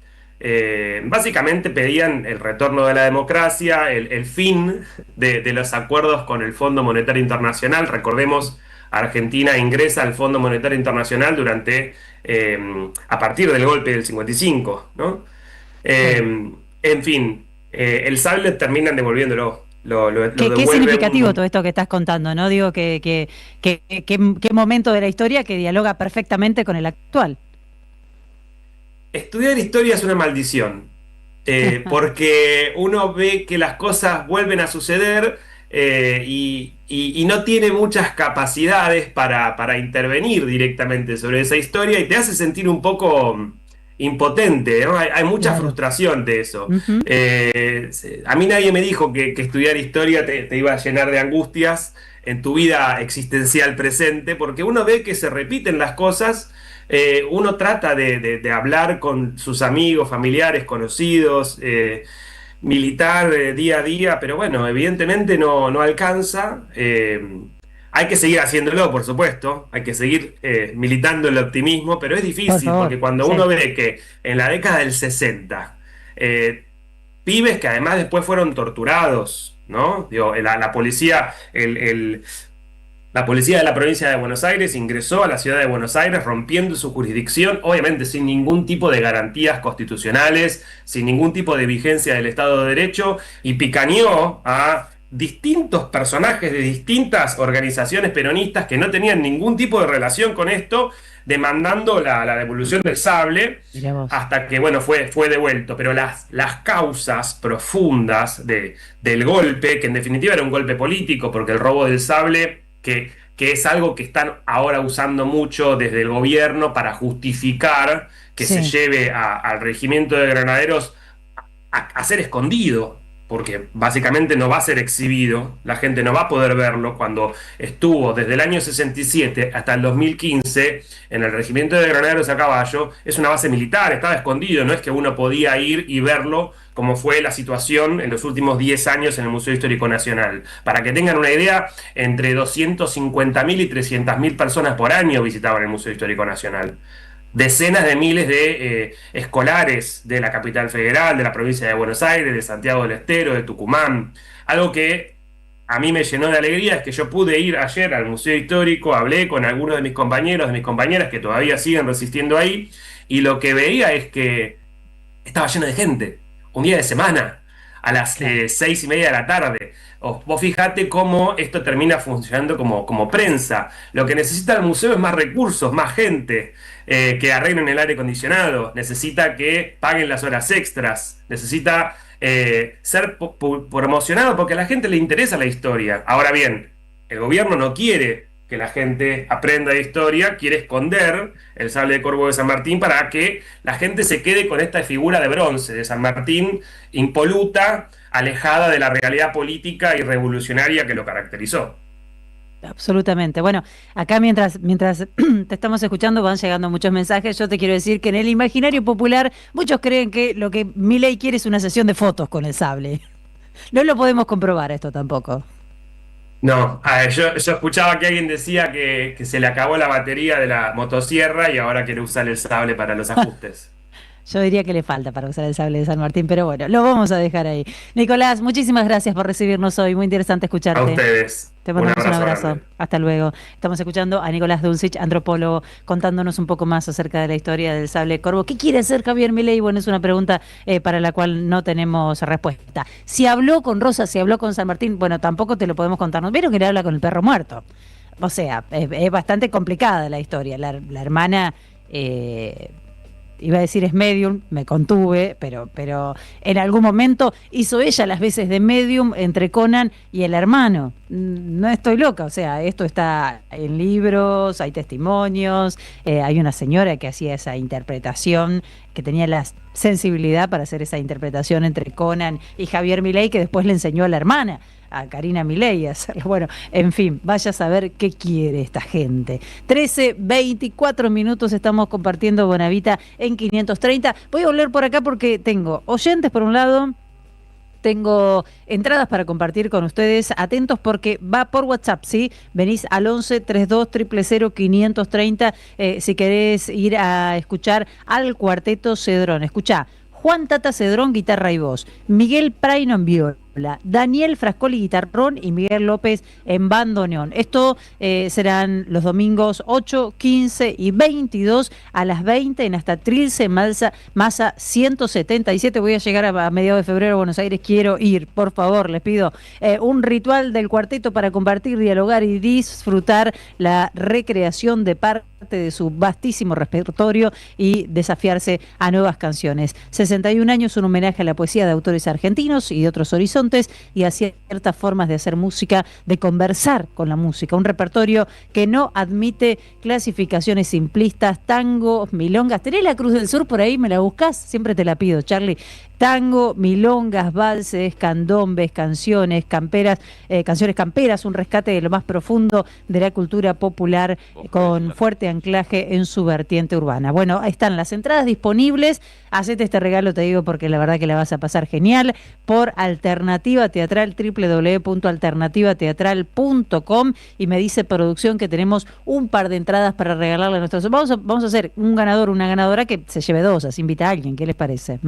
Básicamente pedían el retorno de la democracia, el fin de los acuerdos con el Fondo Monetario Internacional. Recordemos, Argentina ingresa al Fondo Monetario Internacional a partir del golpe del 55, ¿no? En fin, el sable terminan devolviéndolo. Qué significativo todo esto que estás contando, ¿no? Digo, qué momento de la historia que dialoga perfectamente con el actual. Estudiar historia es una maldición, porque uno ve que las cosas vuelven a suceder y no tiene muchas capacidades para intervenir directamente sobre esa historia y te hace sentir un poco impotente, ¿no? Hay mucha frustración de eso. A mí nadie me dijo que estudiar historia te iba a llenar de angustias en tu vida existencial presente, porque uno ve que se repiten las cosas, uno trata de hablar con sus amigos, familiares, conocidos, militar día a día, pero bueno, evidentemente no alcanza. Hay que seguir haciéndolo, por supuesto, hay que seguir militando el optimismo, pero es difícil, porque cuando uno ve que en la década del 60, pibes que además después fueron torturados, ¿no? Digo, la policía, la policía de la provincia de Buenos Aires ingresó a la ciudad de Buenos Aires rompiendo su jurisdicción, obviamente sin ningún tipo de garantías constitucionales, sin ningún tipo de vigencia del Estado de Derecho, y picaneó a distintos personajes de distintas organizaciones peronistas que no tenían ningún tipo de relación con esto, demandando la devolución del sable, hasta que, bueno, fue devuelto. Pero las causas profundas del golpe, que en definitiva era un golpe político, porque el robo del sable, que es algo que están ahora usando mucho desde el gobierno para justificar que se lleve al regimiento de granaderos a ser escondido, porque básicamente no va a ser exhibido, la gente no va a poder verlo. Cuando estuvo desde el año 67 hasta el 2015 en el regimiento de granaderos a caballo, es una base militar, estaba escondido, no es que uno podía ir y verlo, como fue la situación en los últimos 10 años en el Museo Histórico Nacional. Para que tengan una idea, entre 250.000 y 300.000 personas por año visitaban el Museo Histórico Nacional. Decenas de miles de escolares de la capital federal, de la provincia de Buenos Aires, de Santiago del Estero, de Tucumán. Algo que a mí me llenó de alegría es que yo pude ir ayer al Museo Histórico, hablé con algunos de mis compañeros, de mis compañeras que todavía siguen resistiendo ahí, y lo que veía es que estaba lleno de gente, un día de semana, a las 6:30 de la tarde. Vos fijate cómo esto termina funcionando como prensa. Lo que necesita el museo es más recursos, más gente, que arreglen el aire acondicionado, necesita que paguen las horas extras, necesita ser promocionado, porque a la gente le interesa la historia. Ahora bien, el gobierno no quiere que la gente aprenda de historia, quiere esconder el sable de Corvo de San Martín para que la gente se quede con esta figura de bronce de San Martín impoluta, alejada de la realidad política y revolucionaria que lo caracterizó. Absolutamente. Bueno, acá mientras te estamos escuchando van llegando muchos mensajes. Yo te quiero decir que en el imaginario popular muchos creen que lo que Milei quiere es una sesión de fotos con el sable. No lo podemos comprobar esto tampoco. No, yo escuchaba que alguien decía que se le acabó la batería de la motosierra y ahora quiere usar el sable para los ajustes. Yo diría que le falta para usar el sable de San Martín, pero bueno, lo vamos a dejar ahí. Nicolás, muchísimas gracias por recibirnos hoy, muy interesante escucharte. A ustedes. Te mandamos un abrazo. Grande. Hasta luego. Estamos escuchando a Nicolás Dulcich, antropólogo, contándonos un poco más acerca de la historia del sable de Corvo. ¿Qué quiere hacer Javier Milei? Bueno, es una pregunta para la cual no tenemos respuesta. Si habló con Rosa, si habló con San Martín, bueno, tampoco te lo podemos contar. ¿No vieron que le habla con el perro muerto? O sea, es bastante complicada la historia. La hermana... iba a decir es medium, me contuve, pero en algún momento hizo ella las veces de medium entre Conan y el hermano. No estoy loca, o sea, esto está en libros, hay testimonios, hay una señora que hacía esa interpretación, que tenía la sensibilidad para hacer esa interpretación entre Conan y Javier Milei, que después le enseñó a la hermana, a Karina Milei, a hacerlo. Bueno, en fin, vaya a saber qué quiere esta gente. 13:24 minutos, estamos compartiendo Bonavita en 530. Voy a volver por acá porque tengo oyentes por un lado, tengo entradas para compartir con ustedes. Atentos porque va por WhatsApp, ¿sí? Venís al 11 32 000 530 si querés ir a escuchar al Cuarteto Cedrón. Escuchá, Juan Tata Cedrón, guitarra y voz. Miguel Praino en viola. Daniel Frascoli, guitarrón, y Miguel López en bandoneón. Esto serán los domingos 8, 15 y 22 a las 20 en Hasta Trilce, Massa 177. Voy a llegar a mediados de febrero a Buenos Aires. Quiero ir, por favor, les pido. Un ritual del cuarteto para compartir, dialogar y disfrutar la recreación de parte de su vastísimo repertorio y desafiarse a nuevas canciones. 61 años, un homenaje a la poesía de autores argentinos y de otros horizontes y a ciertas formas de hacer música, de conversar con la música. Un repertorio que no admite clasificaciones simplistas, tango, milongas. ¿Tenés la Cruz del Sur por ahí? ¿Me la buscás? Siempre te la pido, Charlie. Tango, milongas, valses, candombes, canciones camperas, un rescate de lo más profundo de la cultura popular con fuerte anclaje en su vertiente urbana. Bueno, ahí están las entradas disponibles. Hacete este regalo, te digo, porque la verdad que la vas a pasar genial, por Alternativa Teatral, www.alternativateatral.com, y me dice producción que tenemos un par de entradas para regalarle a nuestros... Vamos a hacer un ganador, una ganadora que se lleve dos, así invita a alguien. ¿Qué les parece?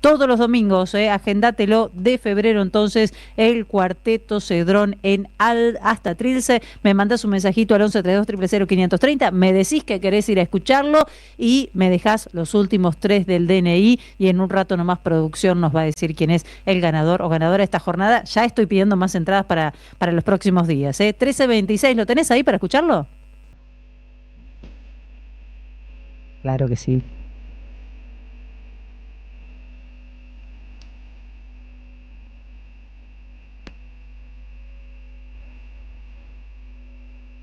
todos los domingos, agendátelo de febrero entonces, el Cuarteto Cedrón en hasta Trilce. Me mandás un mensajito al 1132 530, me decís que querés ir a escucharlo y me dejás los últimos 3 del DNI y en un rato nomás producción nos va a decir quién es el ganador o ganadora de esta jornada. Ya estoy pidiendo más entradas para los próximos días. 13:26, ¿lo tenés ahí para escucharlo? Claro que sí.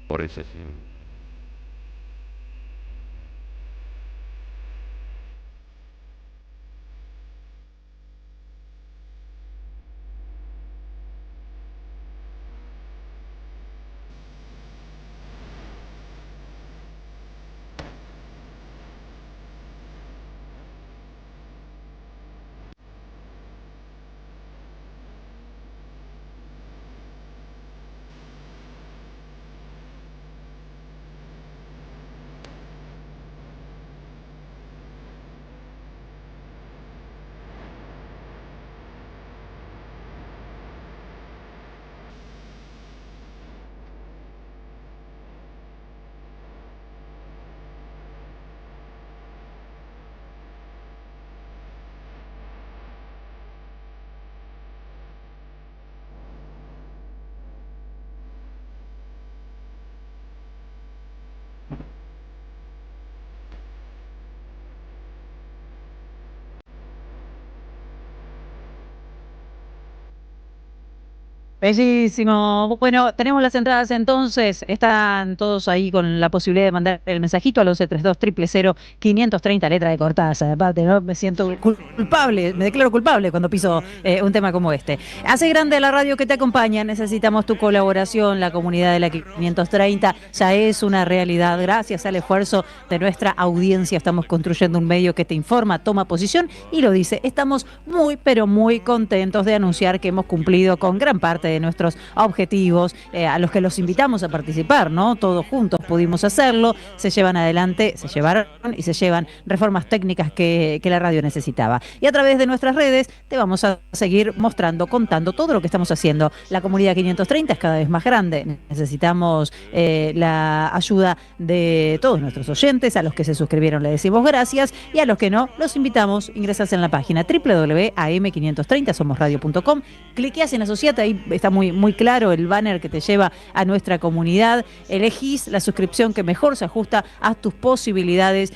Por ese sí. Bellísimo. Bueno, tenemos las entradas entonces. Están todos ahí con la posibilidad de mandar el mensajito al 1132 530, letra de Cortázar. Aparte, ¿no? Me siento culpable, me declaro culpable cuando piso un tema como este. Hace grande la radio que te acompaña. Necesitamos tu colaboración. La comunidad de la 530 ya es una realidad. Gracias al esfuerzo de nuestra audiencia estamos construyendo un medio que te informa, toma posición y lo dice. Estamos muy, pero muy contentos de anunciar que hemos cumplido con gran parte de nuestros objetivos, a los que los invitamos a participar, ¿no? Todos juntos pudimos hacerlo, se llevan adelante, se llevaron y se llevan reformas técnicas que la radio necesitaba. Y a través de nuestras redes te vamos a seguir mostrando, contando todo lo que estamos haciendo. La comunidad 530 es cada vez más grande, necesitamos la ayuda de todos nuestros oyentes, a los que se suscribieron le decimos gracias y a los que no, los invitamos, ingresas en la página www.am530somosradio.com, cliqueas en asociate, ahí está muy claro el banner que te lleva a nuestra comunidad, elegís la suscripción que mejor se ajusta a tus posibilidades,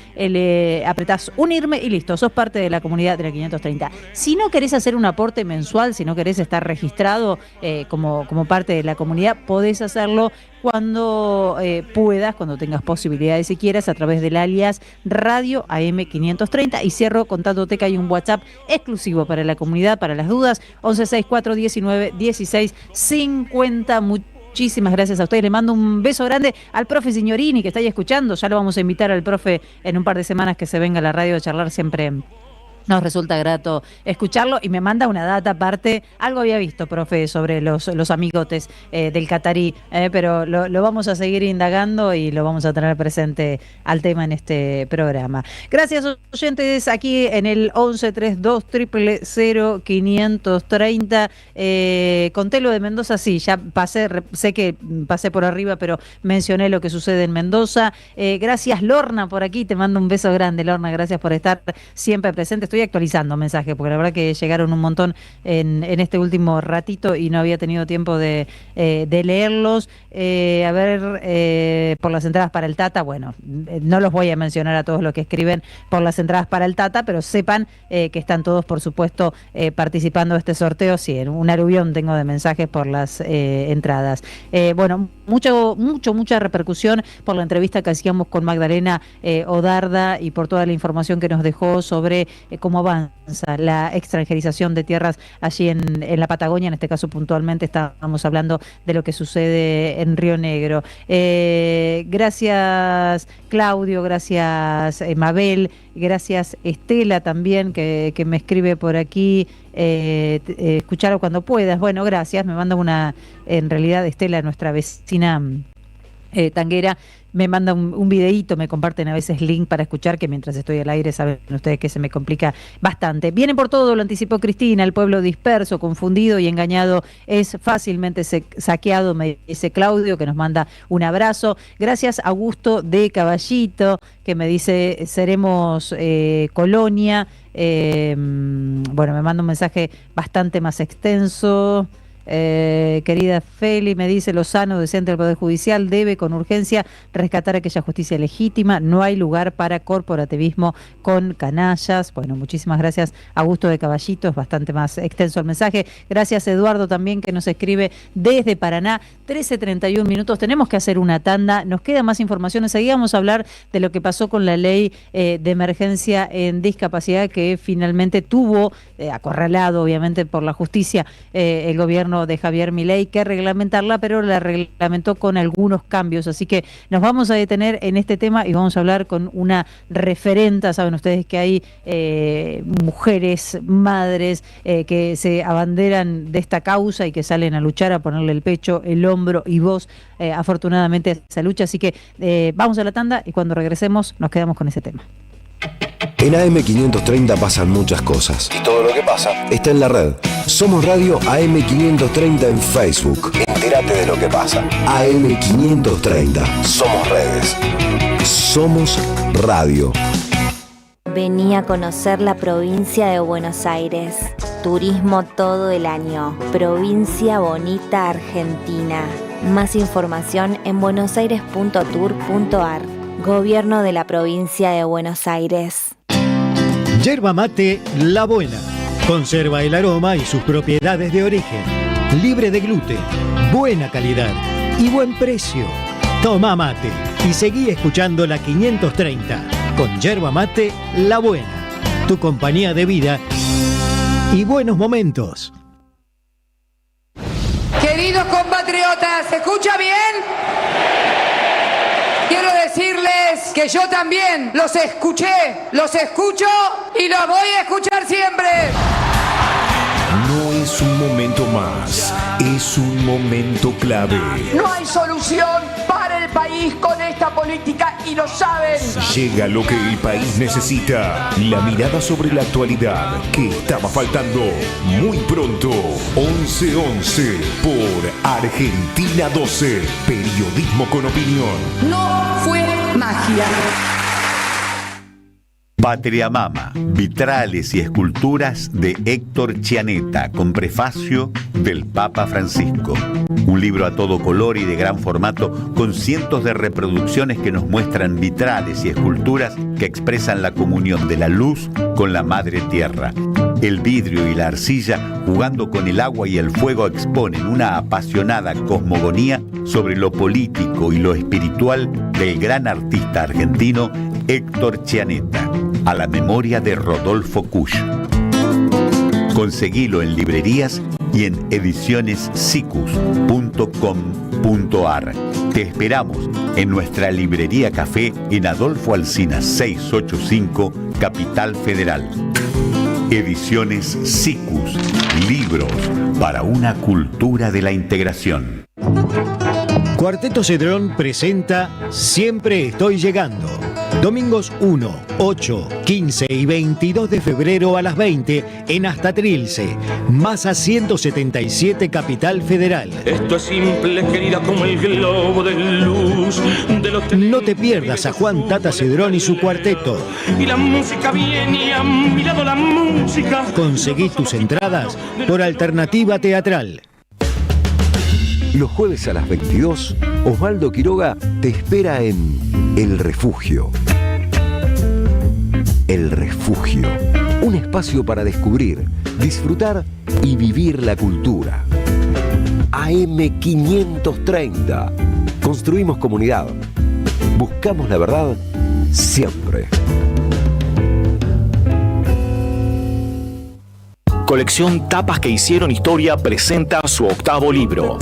apretás unirme y listo, sos parte de la comunidad de la 530. Si no querés hacer un aporte mensual, si no querés estar registrado como parte de la comunidad, podés hacerlo cuando puedas, cuando tengas posibilidades si quieras, a través del alias Radio AM530. Y cierro contándote que hay un WhatsApp exclusivo para la comunidad, para las dudas, 1164191650. Muchísimas gracias a ustedes. Le mando un beso grande al profe Signorini, que está ahí escuchando. Ya lo vamos a invitar al profe en un par de semanas que se venga a la radio a charlar. Siempre nos resulta grato escucharlo y me manda una data aparte. Algo había visto, profe, sobre los amigotes del catarí, pero lo vamos a seguir indagando y lo vamos a tener presente al tema en este programa. Gracias, oyentes, aquí en el 1132 530. Conté lo de Mendoza, sí, ya pasé, sé que pasé por arriba, pero mencioné lo que sucede en Mendoza. Gracias, Lorna, por aquí, te mando un beso grande, Lorna, gracias por estar siempre presente. Estoy actualizando mensajes porque la verdad que llegaron un montón en este último ratito y no había tenido tiempo de leerlos. A ver, por las entradas para el Tata, bueno, no los voy a mencionar a todos los que escriben por las entradas para el Tata, pero sepan que están todos, por supuesto, participando de este sorteo. Sí, en un aluvión tengo de mensajes por las entradas. Bueno, mucha repercusión por la entrevista que hacíamos con Magdalena Odarda y por toda la información que nos dejó sobre cómo avanza la extranjerización de tierras allí en la Patagonia. En este caso puntualmente estábamos hablando de lo que sucede en Río Negro. Gracias Claudio, gracias Mabel, gracias Estela también que me escribe por aquí. Escucharlo cuando puedas. Bueno, gracias. Me manda en realidad Estela, nuestra vecina tanguera, me manda un videíto, me comparten a veces link para escuchar, que mientras estoy al aire saben ustedes que se me complica bastante. Vienen por todo, lo anticipó Cristina, el pueblo disperso, confundido y engañado es fácilmente saqueado, me dice Claudio, que nos manda un abrazo. Gracias Augusto de Caballito, que me dice seremos colonia. Bueno, me manda un mensaje bastante más extenso. Querida Feli, me dice Lozano, decente del Poder Judicial, debe con urgencia rescatar aquella justicia legítima, no hay lugar para corporativismo con canallas. Bueno, muchísimas gracias Augusto de Caballito, es bastante más extenso el mensaje. Gracias Eduardo también, que nos escribe desde Paraná. 13:31 minutos, tenemos que hacer una tanda, nos queda más información, enseguida vamos a hablar de lo que pasó con la ley de emergencia en discapacidad, que finalmente tuvo, acorralado obviamente por la justicia, el gobierno de Javier Milei, que reglamentarla, pero la reglamentó con algunos cambios, así que nos vamos a detener en este tema y vamos a hablar con una referenta. Saben ustedes que hay mujeres, madres que se abanderan de esta causa y que salen a luchar, a ponerle el pecho, el hombro y voz afortunadamente a esa lucha, así que vamos a la tanda y cuando regresemos nos quedamos con ese tema. En AM530 pasan muchas cosas. Y todo lo que pasa está en la red. Somos Radio AM530 en Facebook. Entérate de lo que pasa. AM530. Somos redes. Somos radio. Vení a conocer la provincia de Buenos Aires. Turismo todo el año. Provincia bonita Argentina. Más información en buenosaires.tour.ar. Gobierno de la provincia de Buenos Aires. Yerba mate La Buena. Conserva el aroma y sus propiedades de origen. Libre de gluten, buena calidad y buen precio. Toma mate y seguí escuchando la 530 con Yerba mate La Buena. Tu compañía de vida y buenos momentos. Queridos compatriotas, ¿se escucha bien? Quiero decirles que yo también los escuché, los escucho y los voy a escuchar siempre. No es un momento más, es un momento clave. No hay solución para el país con esta política y lo saben. Llega lo que el país necesita, la mirada sobre la actualidad que estaba faltando. Muy pronto, 11:11 por Argentina 12, periodismo con opinión. No fue magia. Patria Mama, vitrales y esculturas de Héctor Chianetta, con prefacio del Papa Francisco. Un libro a todo color y de gran formato, con cientos de reproducciones que nos muestran vitrales y esculturas que expresan la comunión de la luz con la Madre Tierra. El vidrio y la arcilla, jugando con el agua y el fuego, exponen una apasionada cosmogonía sobre lo político y lo espiritual del gran artista argentino Héctor Chianetta, a la memoria de Rodolfo Kusch. Conseguilo en librerías y en edicionessicus.com.ar. Te esperamos en nuestra librería café en Adolfo Alsina 685, Capital Federal. Ediciones Sicus, libros para una cultura de la integración. Cuarteto Cedrón presenta Siempre Estoy Llegando. Domingos 1, 8, 15 y 22 de febrero a las 20 en Hasta Trilce, Masa 177, Capital Federal. Esto es simple, querida, como el globo de luz de los... No te pierdas a Juan Tata Cedrón y su cuarteto. Y la música viene y a mi lado la música. Conseguí tus entradas por Alternativa Teatral. Los jueves a las 22, Osvaldo Quiroga te espera en El Refugio. El Refugio, un espacio para descubrir, disfrutar y vivir la cultura. AM530. Construimos comunidad. Buscamos la verdad siempre. Colección Tapas que Hicieron Historia presenta su octavo libro.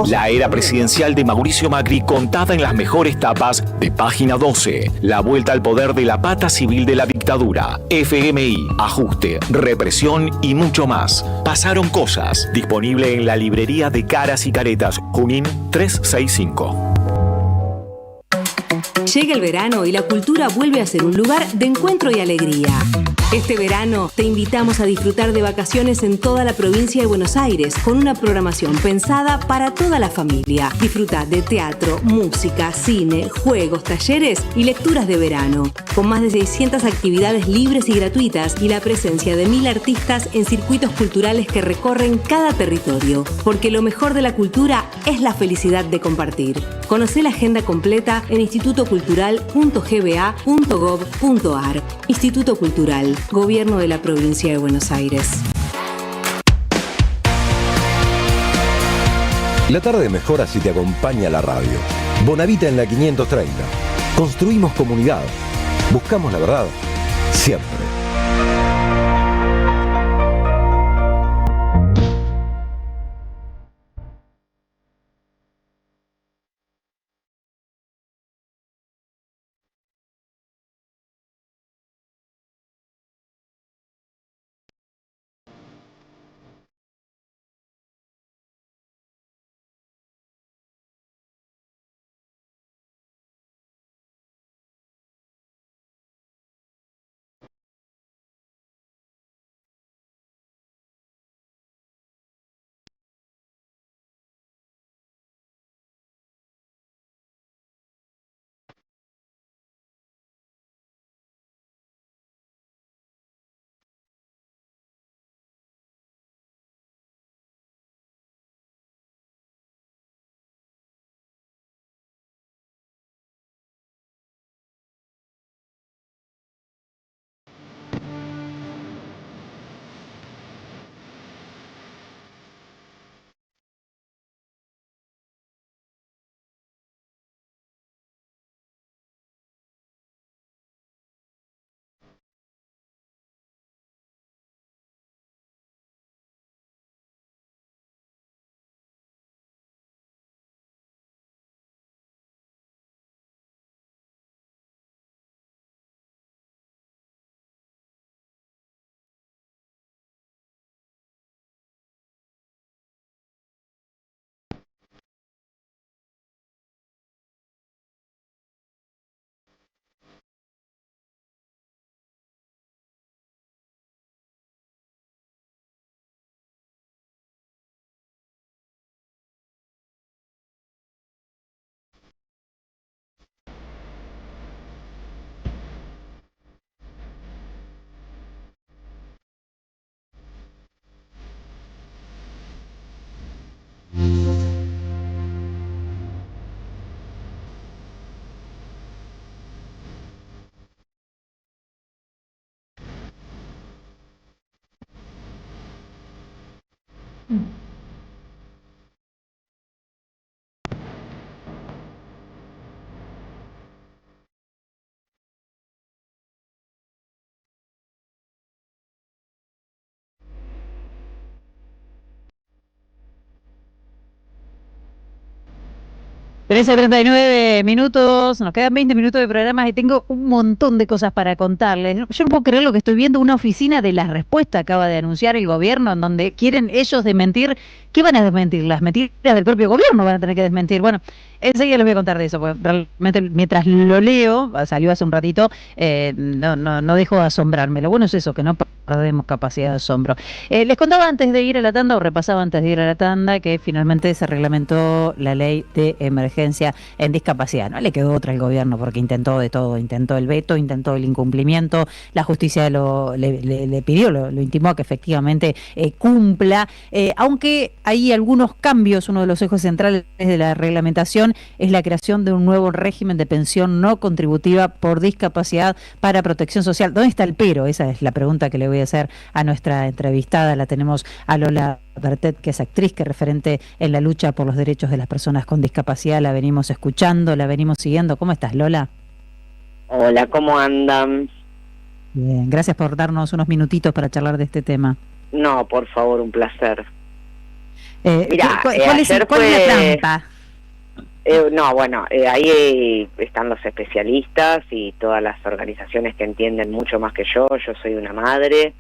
La era presidencial de Mauricio Macri contada en las mejores tapas de Página 12. La vuelta al poder de la pata civil de la dictadura. FMI, ajuste, represión y mucho más. Pasaron cosas. Disponible en la librería de Caras y Caretas, Junín 365. Llega el verano y la cultura vuelve a ser un lugar de encuentro y alegría. Este verano te invitamos a disfrutar de vacaciones en toda la provincia de Buenos Aires con una programación pensada para toda la familia. Disfruta de teatro, música, cine, juegos, talleres y lecturas de verano. Con más de 600 actividades libres y gratuitas y la presencia de 1000 artistas en circuitos culturales que recorren cada territorio. Porque lo mejor de la cultura es la felicidad de compartir. Conocé la agenda completa en institutocultural.gba.gov.ar. Instituto Cultural, Gobierno de la Provincia de Buenos Aires. La tarde mejora si te acompaña la radio. Bonavita en la 530. Construimos comunidad. Buscamos la verdad. Siempre. Tenés 39 minutos, nos quedan 20 minutos de programa y tengo un montón de cosas para contarles. Yo no puedo creer lo que estoy viendo. Una oficina de las respuestas acaba de anunciar el gobierno, en donde quieren ellos desmentir. ¿Qué van a desmentir? Las mentiras del propio gobierno van a tener que desmentir. Bueno, enseguida les voy a contar de eso, porque realmente mientras lo leo, salió hace un ratito, no dejo de asombrarme. Lo bueno es eso, que no perdemos capacidad de asombro. Les contaba antes de ir a la tanda, o repasaba antes de ir a la tanda, que finalmente se reglamentó la ley de emergencia en discapacidad. No le quedó otra al gobierno, porque intentó de todo, intentó el veto, intentó el incumplimiento, la justicia le pidió, lo intimó a que efectivamente cumpla, aunque hay algunos cambios. Uno de los ejes centrales de la reglamentación es la creación de un nuevo régimen de pensión no contributiva por discapacidad para protección social. ¿Dónde está el pero? Esa es la pregunta que le voy a hacer a nuestra entrevistada. La tenemos a Lola Bertet, que es actriz, que es referente en la lucha por los derechos de las personas con discapacidad. La venimos escuchando, la venimos siguiendo. ¿Cómo estás, Lola? Hola, ¿cómo andan? Bien, gracias por darnos unos minutitos para charlar de este tema. No, por favor, un placer. Mira, ¿cuál es la trampa? No, bueno, ahí están los especialistas y todas las organizaciones que entienden mucho más que yo. Yo soy una madre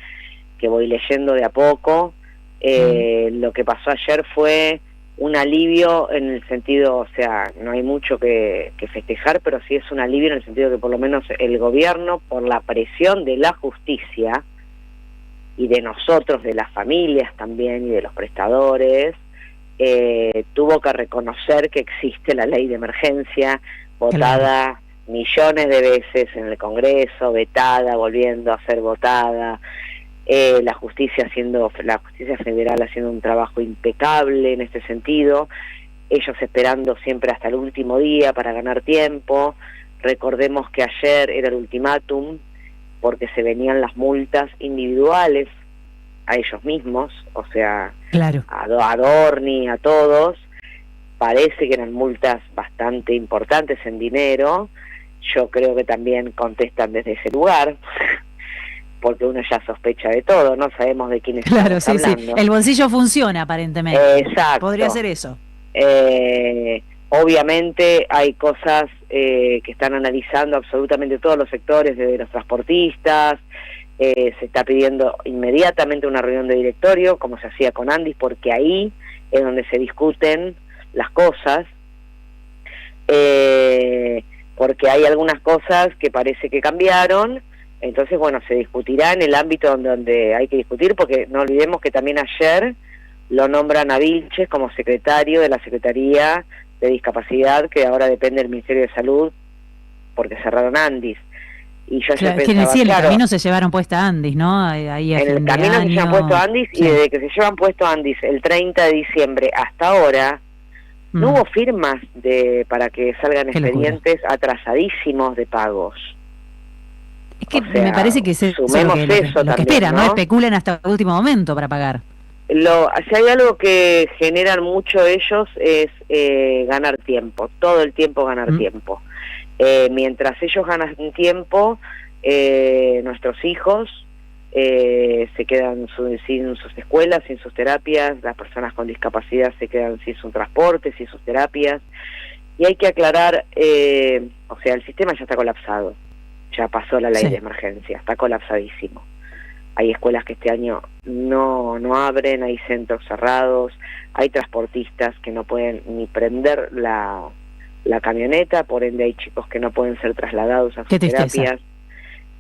que voy leyendo de a poco. Lo que pasó ayer fue un alivio en el sentido, o sea, no hay mucho que festejar, pero sí es un alivio en el sentido que por lo menos el gobierno, por la presión de la justicia y de nosotros, de las familias también y de los prestadores, tuvo que reconocer que existe la ley de emergencia, votada millones de veces en el Congreso, vetada, volviendo a ser votada, la justicia federal haciendo un trabajo impecable en este sentido, ellos esperando siempre hasta el último día para ganar tiempo. Recordemos que ayer era el ultimátum porque se venían las multas individuales a ellos mismos, o sea, a Dorni, a todos. Parece que eran multas bastante importantes en dinero. Yo creo que también contestan desde ese lugar, porque uno ya sospecha de todo, no sabemos de quién estamos hablando. Sí. El bolsillo funciona aparentemente. Exacto. Podría ser eso. Obviamente hay cosas que están analizando absolutamente todos los sectores, desde los transportistas. Se está pidiendo inmediatamente una reunión de directorio, como se hacía con Andis, porque ahí es donde se discuten las cosas, porque hay algunas cosas que parece que cambiaron. Entonces, bueno, se discutirá en el ámbito donde hay que discutir, porque no olvidemos que también ayer lo nombran a Vilches como secretario de la Secretaría de Discapacidad, que ahora depende del Ministerio de Salud, porque cerraron Andis. Y yo ya pensaba, en el camino se llevaron puesta Andis, ¿no? Ahí en el camino se llevan puesto Andis, y desde que se llevan puesto Andis el 30 de diciembre hasta ahora, no hubo firmas para que salgan expedientes atrasadísimos de pagos. Es que me parece que es lo que esperan, ¿no? Especulan hasta el último momento para pagar. Si hay algo que generan mucho ellos es ganar tiempo, todo el tiempo ganar tiempo. Mientras ellos ganan tiempo, nuestros hijos se quedan sin sus escuelas, sin sus terapias, las personas con discapacidad se quedan sin su transporte, sin sus terapias, y hay que aclarar, o sea, el sistema ya está colapsado. Ya pasó la ley de emergencia, está colapsadísimo. Hay escuelas que este año no abren, hay centros cerrados, hay transportistas que no pueden ni prender la camioneta, por ende hay chicos que no pueden ser trasladados a sus terapias.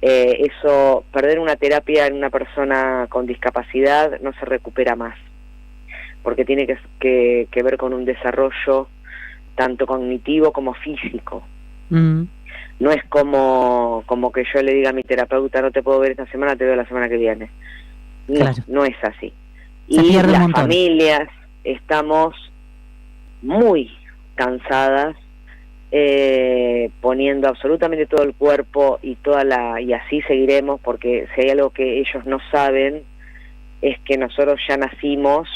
Eso, perder una terapia en una persona con discapacidad no se recupera más, porque tiene que ver con un desarrollo tanto cognitivo como físico. No es como que yo le diga a mi terapeuta, no te puedo ver esta semana, te veo la semana que viene. No, no es así. Y las familias estamos muy cansadas, poniendo absolutamente todo el cuerpo y y así seguiremos, porque si hay algo que ellos no saben es que nosotros ya nacimos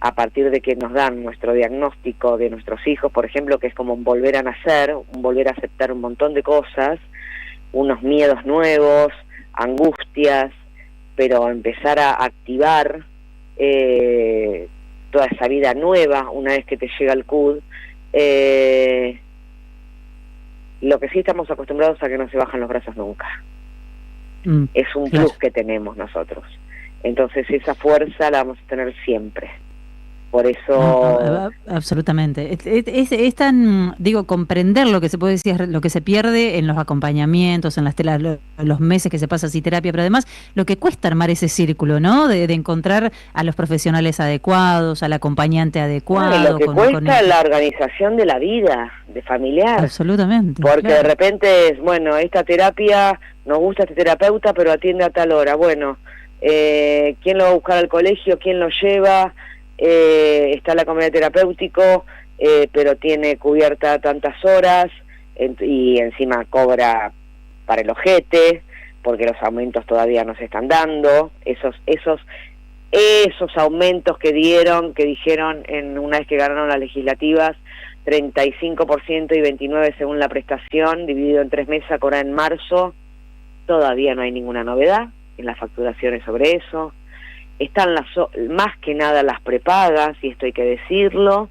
a partir de que nos dan nuestro diagnóstico de nuestros hijos, por ejemplo, que es como un volver a nacer, un volver a aceptar un montón de cosas, unos miedos nuevos, angustias, pero empezar a activar toda esa vida nueva una vez que te llega el CUD. Lo que sí estamos acostumbrados a que no se bajan los brazos nunca. Es un plus que tenemos nosotros. Entonces esa fuerza la vamos a tener siempre. Por eso... absolutamente. Es tan, comprender lo que se puede decir, lo que se pierde en los acompañamientos, en las los meses que se pasa sin terapia, pero además lo que cuesta armar ese círculo, ¿no? De encontrar a los profesionales adecuados, al acompañante adecuado. Lo que cuesta la organización de la vida, de familiar. Absolutamente. Porque de repente es, bueno, esta terapia, nos gusta este terapeuta, pero atiende a tal hora. Bueno, ¿quién lo va a buscar al colegio? ¿Quién lo lleva? Está la comunidad terapéutico, pero tiene cubierta tantas horas y encima cobra para el ojete, porque los aumentos todavía no se están dando. Esos aumentos que dijeron una vez que ganaron las legislativas, 35% y 29% según la prestación, dividido en 3 meses, a cobrar en marzo, todavía no hay ninguna novedad en las facturaciones sobre eso. Están más que nada las prepagas, y esto hay que decirlo,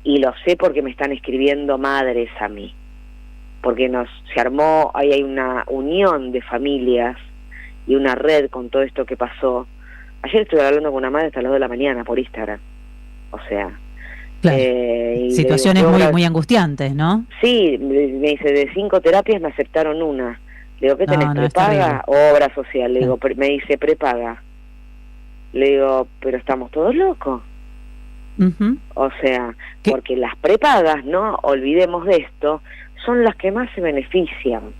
y lo sé porque me están escribiendo madres a mí, porque se armó, ahí hay una unión de familias y una red con todo esto que pasó. Ayer estuve hablando con una madre hasta las 2 de la mañana por Instagram, o sea, Claro. Y situaciones le digo, muy angustiantes, ¿no? Sí, me dice, de 5 terapias me aceptaron una. Le digo, ¿qué tenés, prepaga o obra social? Le digo, me dice, prepaga. Le digo, pero estamos todos locos. O sea, porque las prepagas, no olvidemos de esto, son las que más se benefician.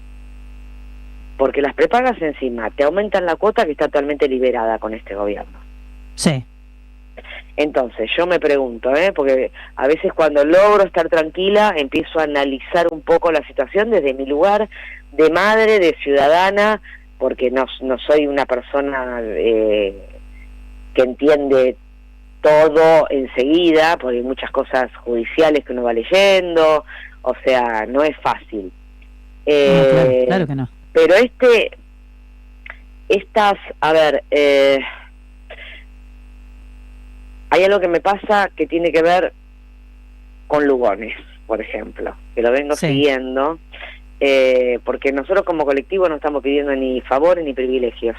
Porque las prepagas encima te aumentan la cuota que está totalmente liberada con este gobierno. Sí. Entonces, yo me pregunto, porque a veces cuando logro estar tranquila, empiezo a analizar un poco la situación desde mi lugar de madre, de ciudadana, porque no soy una persona que entiende todo enseguida, porque hay muchas cosas judiciales que uno va leyendo, o sea, no es fácil. Claro que no. Pero hay algo que me pasa que tiene que ver con Lugones, por ejemplo, que lo vengo siguiendo, porque nosotros como colectivo no estamos pidiendo ni favores ni privilegios,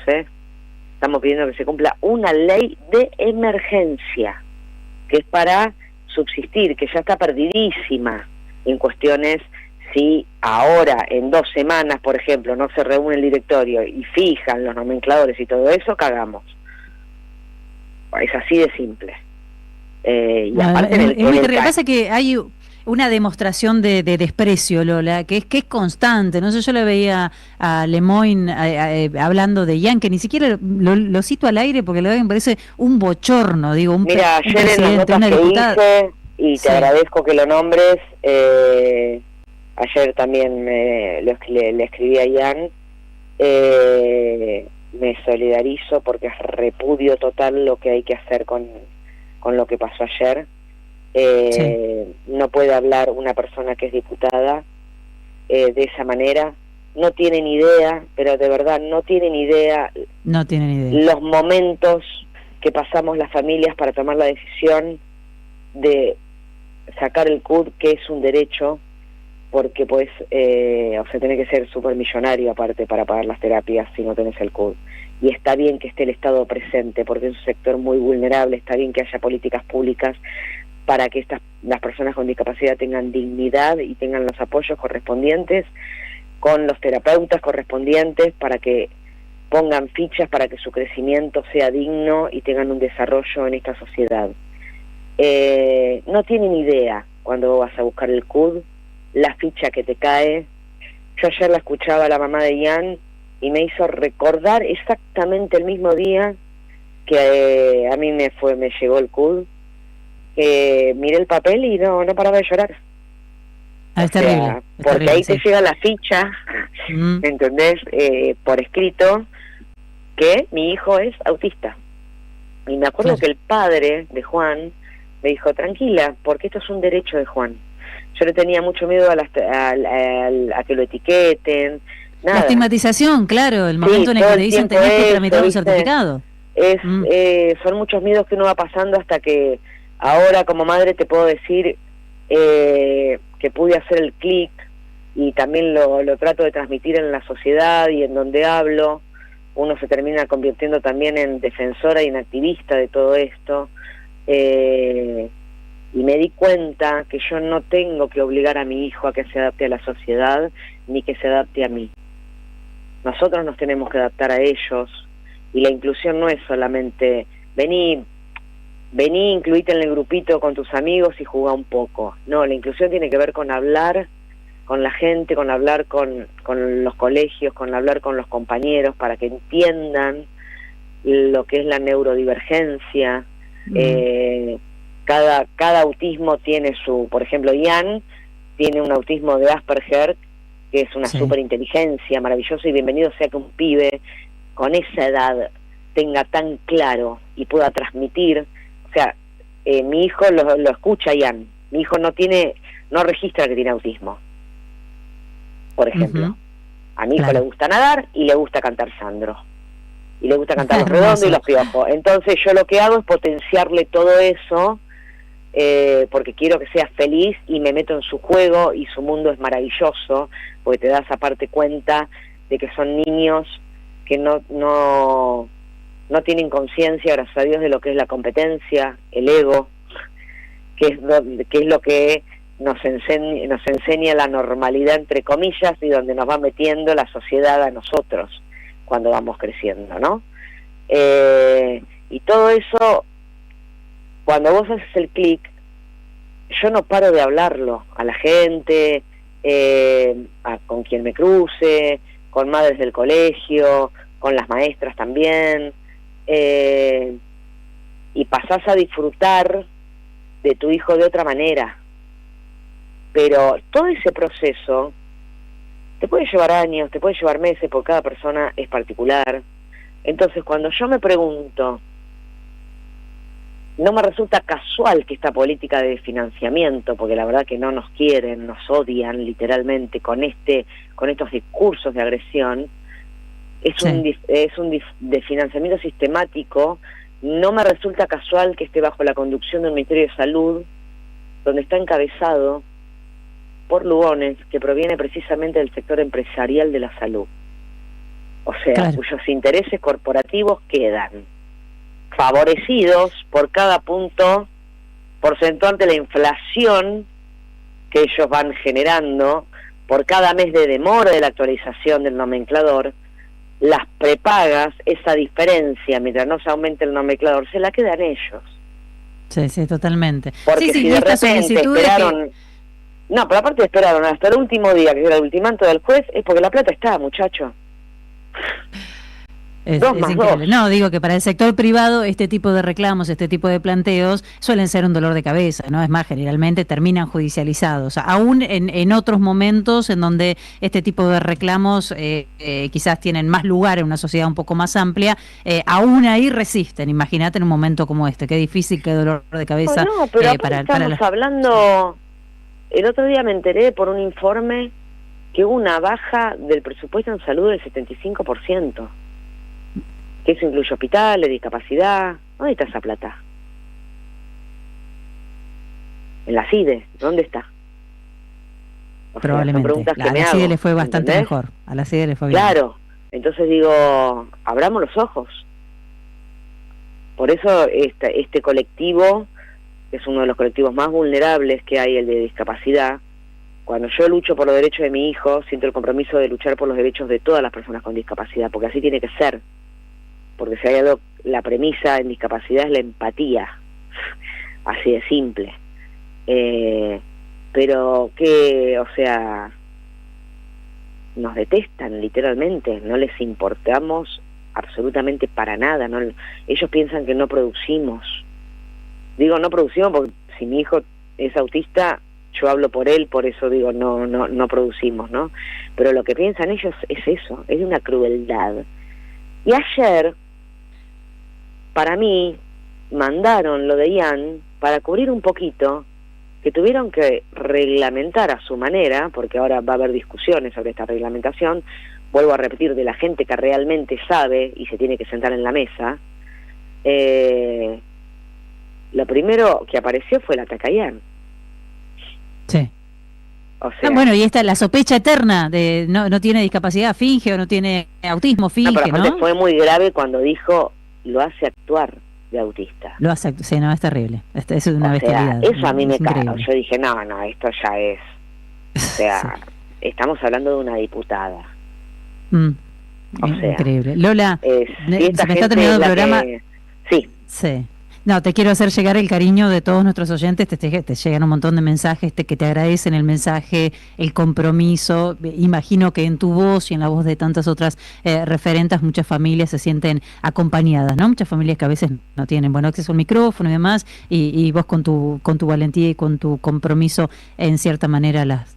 estamos pidiendo que se cumpla una ley de emergencia, que es para subsistir, que ya está perdidísima en cuestiones. Si ahora, en 2 semanas, por ejemplo, no se reúne el directorio y fijan los nomencladores y todo eso, cagamos. Es así de simple. Y aparte lo que pasa es que hay una demostración de desprecio, Lola, que es constante. No sé, yo le veía a Lemoyne hablando de Ian, que ni siquiera lo cito al aire porque me parece un bochorno, digo, Mira, ayer en las notas que hice, y te agradezco que lo nombres, ayer también le escribí a Ian, me solidarizo porque es repudio total lo que hay que hacer con lo que pasó ayer. No puede hablar una persona que es diputada de esa manera. No tienen idea, pero de verdad no tienen idea. No tienen idea. Los momentos que pasamos las familias para tomar la decisión de sacar el CUD, que es un derecho, porque pues, o sea, tenés que ser supermillonario aparte para pagar las terapias si no tenés el CUD. Y está bien que esté el Estado presente, porque es un sector muy vulnerable, está bien que haya políticas públicas para que las personas con discapacidad tengan dignidad y tengan los apoyos correspondientes, con los terapeutas correspondientes, para que pongan fichas para que su crecimiento sea digno y tengan un desarrollo en esta sociedad. No tienen idea cuando vas a buscar el CUD, la ficha que te cae. Yo ayer la escuchaba a la mamá de Ian y me hizo recordar exactamente el mismo día que a mí me llegó el CUD, que miré el papel y no paraba de llorar. Es terrible. Porque ahí te llega la ficha, ¿entendés? Por escrito, que mi hijo es autista. Y me acuerdo que el padre de Juan me dijo, tranquila, porque esto es un derecho de Juan. Yo le tenía mucho miedo a que lo etiqueten. Nada. La estigmatización, claro, el momento en el que le dicen tenés que tramitar un certificado. Son muchos miedos que uno va pasando hasta que ahora como madre te puedo decir que pude hacer el clic, y también lo trato de transmitir en la sociedad y en donde hablo. Uno se termina convirtiendo también en defensora y en activista de todo esto. Y me di cuenta que yo no tengo que obligar a mi hijo a que se adapte a la sociedad, ni que se adapte a mí. Nosotros nos tenemos que adaptar a ellos, y la inclusión no es solamente vení, incluíte en el grupito con tus amigos y jugá un poco. No, la inclusión tiene que ver con hablar con la gente, con hablar con los colegios, con hablar con los compañeros para que entiendan lo que es la neurodivergencia. Cada autismo tiene por ejemplo, Ian tiene un autismo de Asperger, que es una superinteligencia maravillosa, y bienvenido sea que un pibe con esa edad tenga tan claro y pueda transmitir. O sea, mi hijo lo escucha Ian, mi hijo no registra que tiene autismo, por ejemplo. A mi hijo le gusta nadar y le gusta cantar Sandro, y le gusta cantar Los Redondos y Los Piojos. Entonces yo lo que hago es potenciarle todo eso, porque quiero que sea feliz, y me meto en su juego, y su mundo es maravilloso, porque te das aparte cuenta de que son niños que no tienen conciencia, gracias a Dios, de lo que es la competencia, el ego, que es lo que nos enseña la normalidad, entre comillas, y donde nos va metiendo la sociedad a nosotros cuando vamos creciendo, ¿no? Y todo eso, cuando vos haces el clic, yo no paro de hablarlo a la gente, con quien me cruce, con madres del colegio, con las maestras también, y pasás a disfrutar de tu hijo de otra manera. Pero todo ese proceso te puede llevar años, te puede llevar meses, porque cada persona es particular. Entonces, cuando yo me pregunto, no me resulta casual que esta política de financiamiento, porque la verdad que no nos quieren, nos odian literalmente con estos discursos de agresión, es un de financiamiento sistemático. No me resulta casual que esté bajo la conducción del Ministerio de Salud, donde está encabezado por Lugones, que proviene precisamente del sector empresarial de la salud. O sea, cuyos intereses corporativos quedan favorecidos por cada punto porcentual de la inflación que ellos van generando, por cada mes de demora de la actualización del nomenclador. Las prepagas, esa diferencia, mientras no se aumente el nomenclador, se la quedan ellos. Sí, totalmente. Porque si de repente esperaron... No, pero aparte esperaron hasta el último día, que era el ultimanto del juez, es porque la plata está, muchacho. Es increíble. No, digo que para el sector privado este tipo de reclamos, este tipo de planteos suelen ser un dolor de cabeza, ¿no? Es más, generalmente terminan judicializados. Aún en otros momentos en donde este tipo de reclamos quizás tienen más lugar en una sociedad un poco más amplia, aún ahí resisten. Imagínate en un momento como este, qué difícil, qué dolor de cabeza. No, pero estamos hablando... El otro día me enteré por un informe que hubo una baja del presupuesto en salud del 75%. Que eso incluye hospitales, discapacidad. ¿Dónde está esa plata? En la CIDE, ¿dónde está? Probablemente. A la CIDE le fue bastante mejor. A la CIDE le fue bien. Claro. Entonces digo, abramos los ojos. Por eso este colectivo, que es uno de los colectivos más vulnerables que hay, el de discapacidad, cuando yo lucho por los derechos de mi hijo, siento el compromiso de luchar por los derechos de todas las personas con discapacidad, porque así tiene que ser. Porque si hay algo, la premisa en discapacidad es la empatía, así de simple. Pero que, o sea, nos detestan literalmente, no les importamos absolutamente para nada, no, ellos piensan que no producimos. Digo no producimos porque si mi hijo es autista, yo hablo por él, por eso digo no producimos, ¿no? Pero lo que piensan ellos es eso, es una crueldad. Y ayer, para mí, mandaron lo de Ian para cubrir un poquito, que tuvieron que reglamentar a su manera, porque ahora va a haber discusiones sobre esta reglamentación, vuelvo a repetir, de la gente que realmente sabe y se tiene que sentar en la mesa. Lo primero que apareció fue la Tacayán. Sí. O sea, bueno, y esta la sospecha eterna de no tiene discapacidad, finge, o no tiene autismo, finge, pero aparte ¿no? Fue muy grave cuando dijo, lo hace actuar de autista. Lo hace, sí, no, es terrible. Es una bestialidad. Eso a mí me cae. Yo dije, no, esto ya es... O sea, estamos hablando de una diputada. O sea, increíble. Lola, si se me está terminando el programa. Sí. No, te quiero hacer llegar el cariño de todos nuestros oyentes, te llegan un montón de mensajes que te agradecen el mensaje, el compromiso. Imagino que en tu voz y en la voz de tantas otras referentas muchas familias se sienten acompañadas, ¿no? Muchas familias que a veces no tienen acceso al micrófono y demás, y vos con tu valentía y con tu compromiso en cierta manera las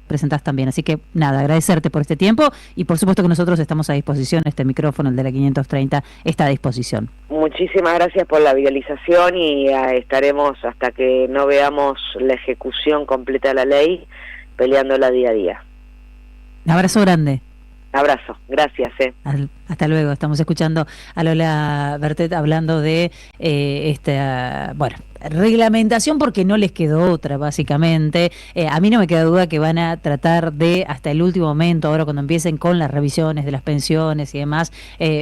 presentás también. Así que nada, agradecerte por este tiempo y por supuesto que nosotros estamos a disposición, este micrófono, el de la 530, está a disposición. Muchísimas gracias por la viralización y estaremos hasta que no veamos la ejecución completa de la ley, peleándola día a día. Un abrazo grande. Abrazo, gracias. Hasta luego. Estamos escuchando a Lola Bertet hablando de reglamentación porque no les quedó otra, básicamente. A mí no me queda duda que van a tratar de, hasta el último momento, ahora cuando empiecen con las revisiones de las pensiones y demás,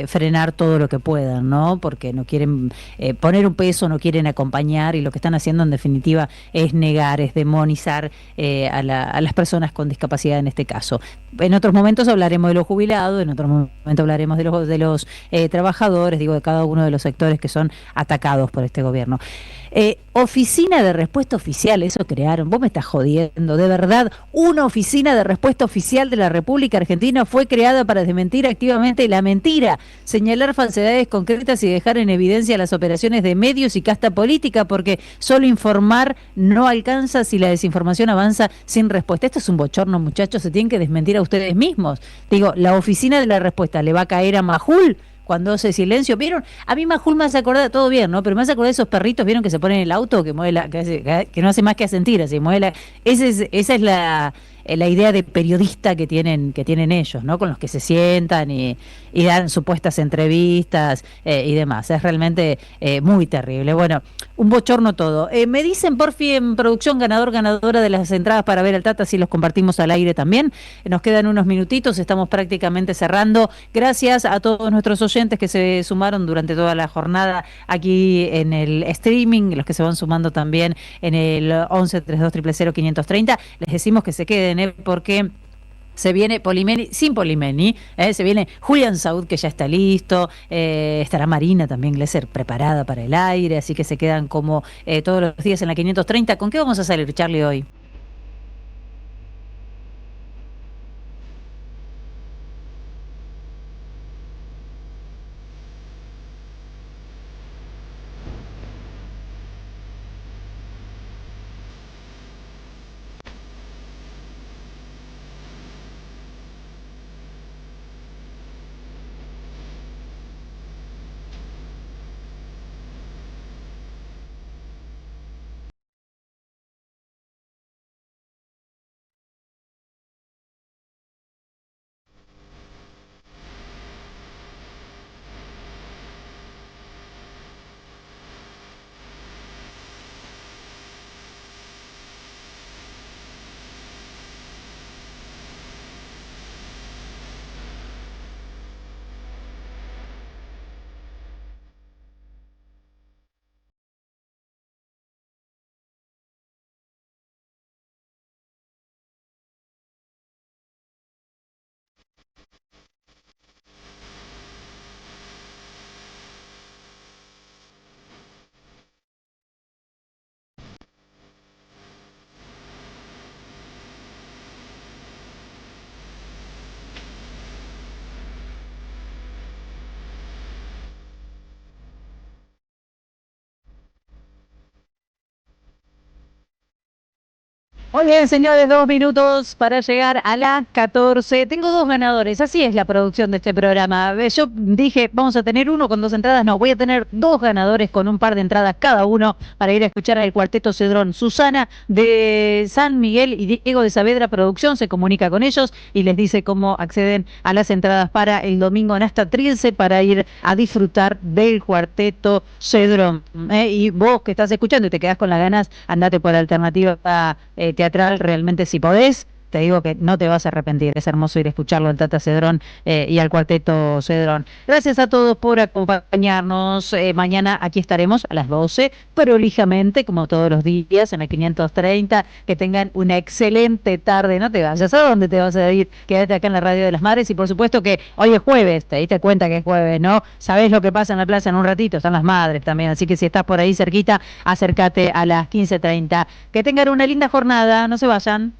frenar todo lo que puedan, ¿no? Porque no quieren poner un peso, no quieren acompañar, y lo que están haciendo en definitiva es negar, es demonizar a las personas con discapacidad en este caso. En otros momentos hablaremos de los jubilados, en otros momentos hablaremos de los trabajadores, digo, de cada uno de los sectores que son atacados por este gobierno. Oficina de respuesta oficial, eso crearon. Vos me estás jodiendo, de verdad. Una oficina de respuesta oficial de la República Argentina fue creada para desmentir activamente la mentira, señalar falsedades concretas y dejar en evidencia las operaciones de medios y casta política, porque solo informar no alcanza si la desinformación avanza sin respuesta. Esto es un bochorno, muchachos, se tienen que desmentir a ustedes mismos. Digo, la oficina de la respuesta le va a caer a Majul cuando hace silencio. ¿Vieron? A mí Majul me hace acordar, todo bien, ¿no? Pero me hace acordar de esos perritos, ¿vieron? Que se ponen en el auto, que mueve que no hace más que asentir, así mueve la... Esa es la idea de periodista que tienen ellos, ¿no? Con los que se sientan y dan supuestas entrevistas y demás. Es realmente muy terrible. Bueno, un bochorno todo. Me dicen, porfi, en producción, ganadora de las entradas para ver al Tata, si los compartimos al aire también. Nos quedan unos minutitos, estamos prácticamente cerrando. Gracias a todos nuestros oyentes que se sumaron durante toda la jornada aquí en el streaming, los que se van sumando también en el 11 32 000 530. Les decimos que se queden, porque se viene Polimeni, sin Polimeni, se viene Julián Saud, que ya está listo, estará Marina también Glesser preparada para el aire, así que se quedan como todos los días en la 530. ¿Con qué vamos a salir, Charlie, hoy? Muy bien, señores, 2 minutos para llegar a las 14. Tengo 2 ganadores, así es la producción de este programa. Yo dije, vamos a tener uno con 2 entradas, no, voy a tener 2 ganadores con un par de entradas cada uno para ir a escuchar al Cuarteto Cedrón. Susana de San Miguel y Diego de Saavedra Producción se comunica con ellos y les dice cómo acceden a las entradas para el domingo en Asta Trilce para ir a disfrutar del Cuarteto Cedrón. Y vos que estás escuchando y te quedás con las ganas, andate por la alternativa teatral, realmente, si podés, te digo que no te vas a arrepentir. Es hermoso ir a escucharlo al Tata Cedrón y al Cuarteto Cedrón. Gracias a todos por acompañarnos. Mañana aquí estaremos a las 12, prolijamente, como todos los días, en el 530. Que tengan una excelente tarde. No te vayas. ¿A dónde te vas a ir? Quédate acá en la Radio de las Madres. Y por supuesto que hoy es jueves. Te diste cuenta que es jueves, ¿no? Sabés lo que pasa en la plaza en un ratito. Están las madres también. Así que si estás por ahí cerquita, acércate a las 15:30. Que tengan una linda jornada. No se vayan.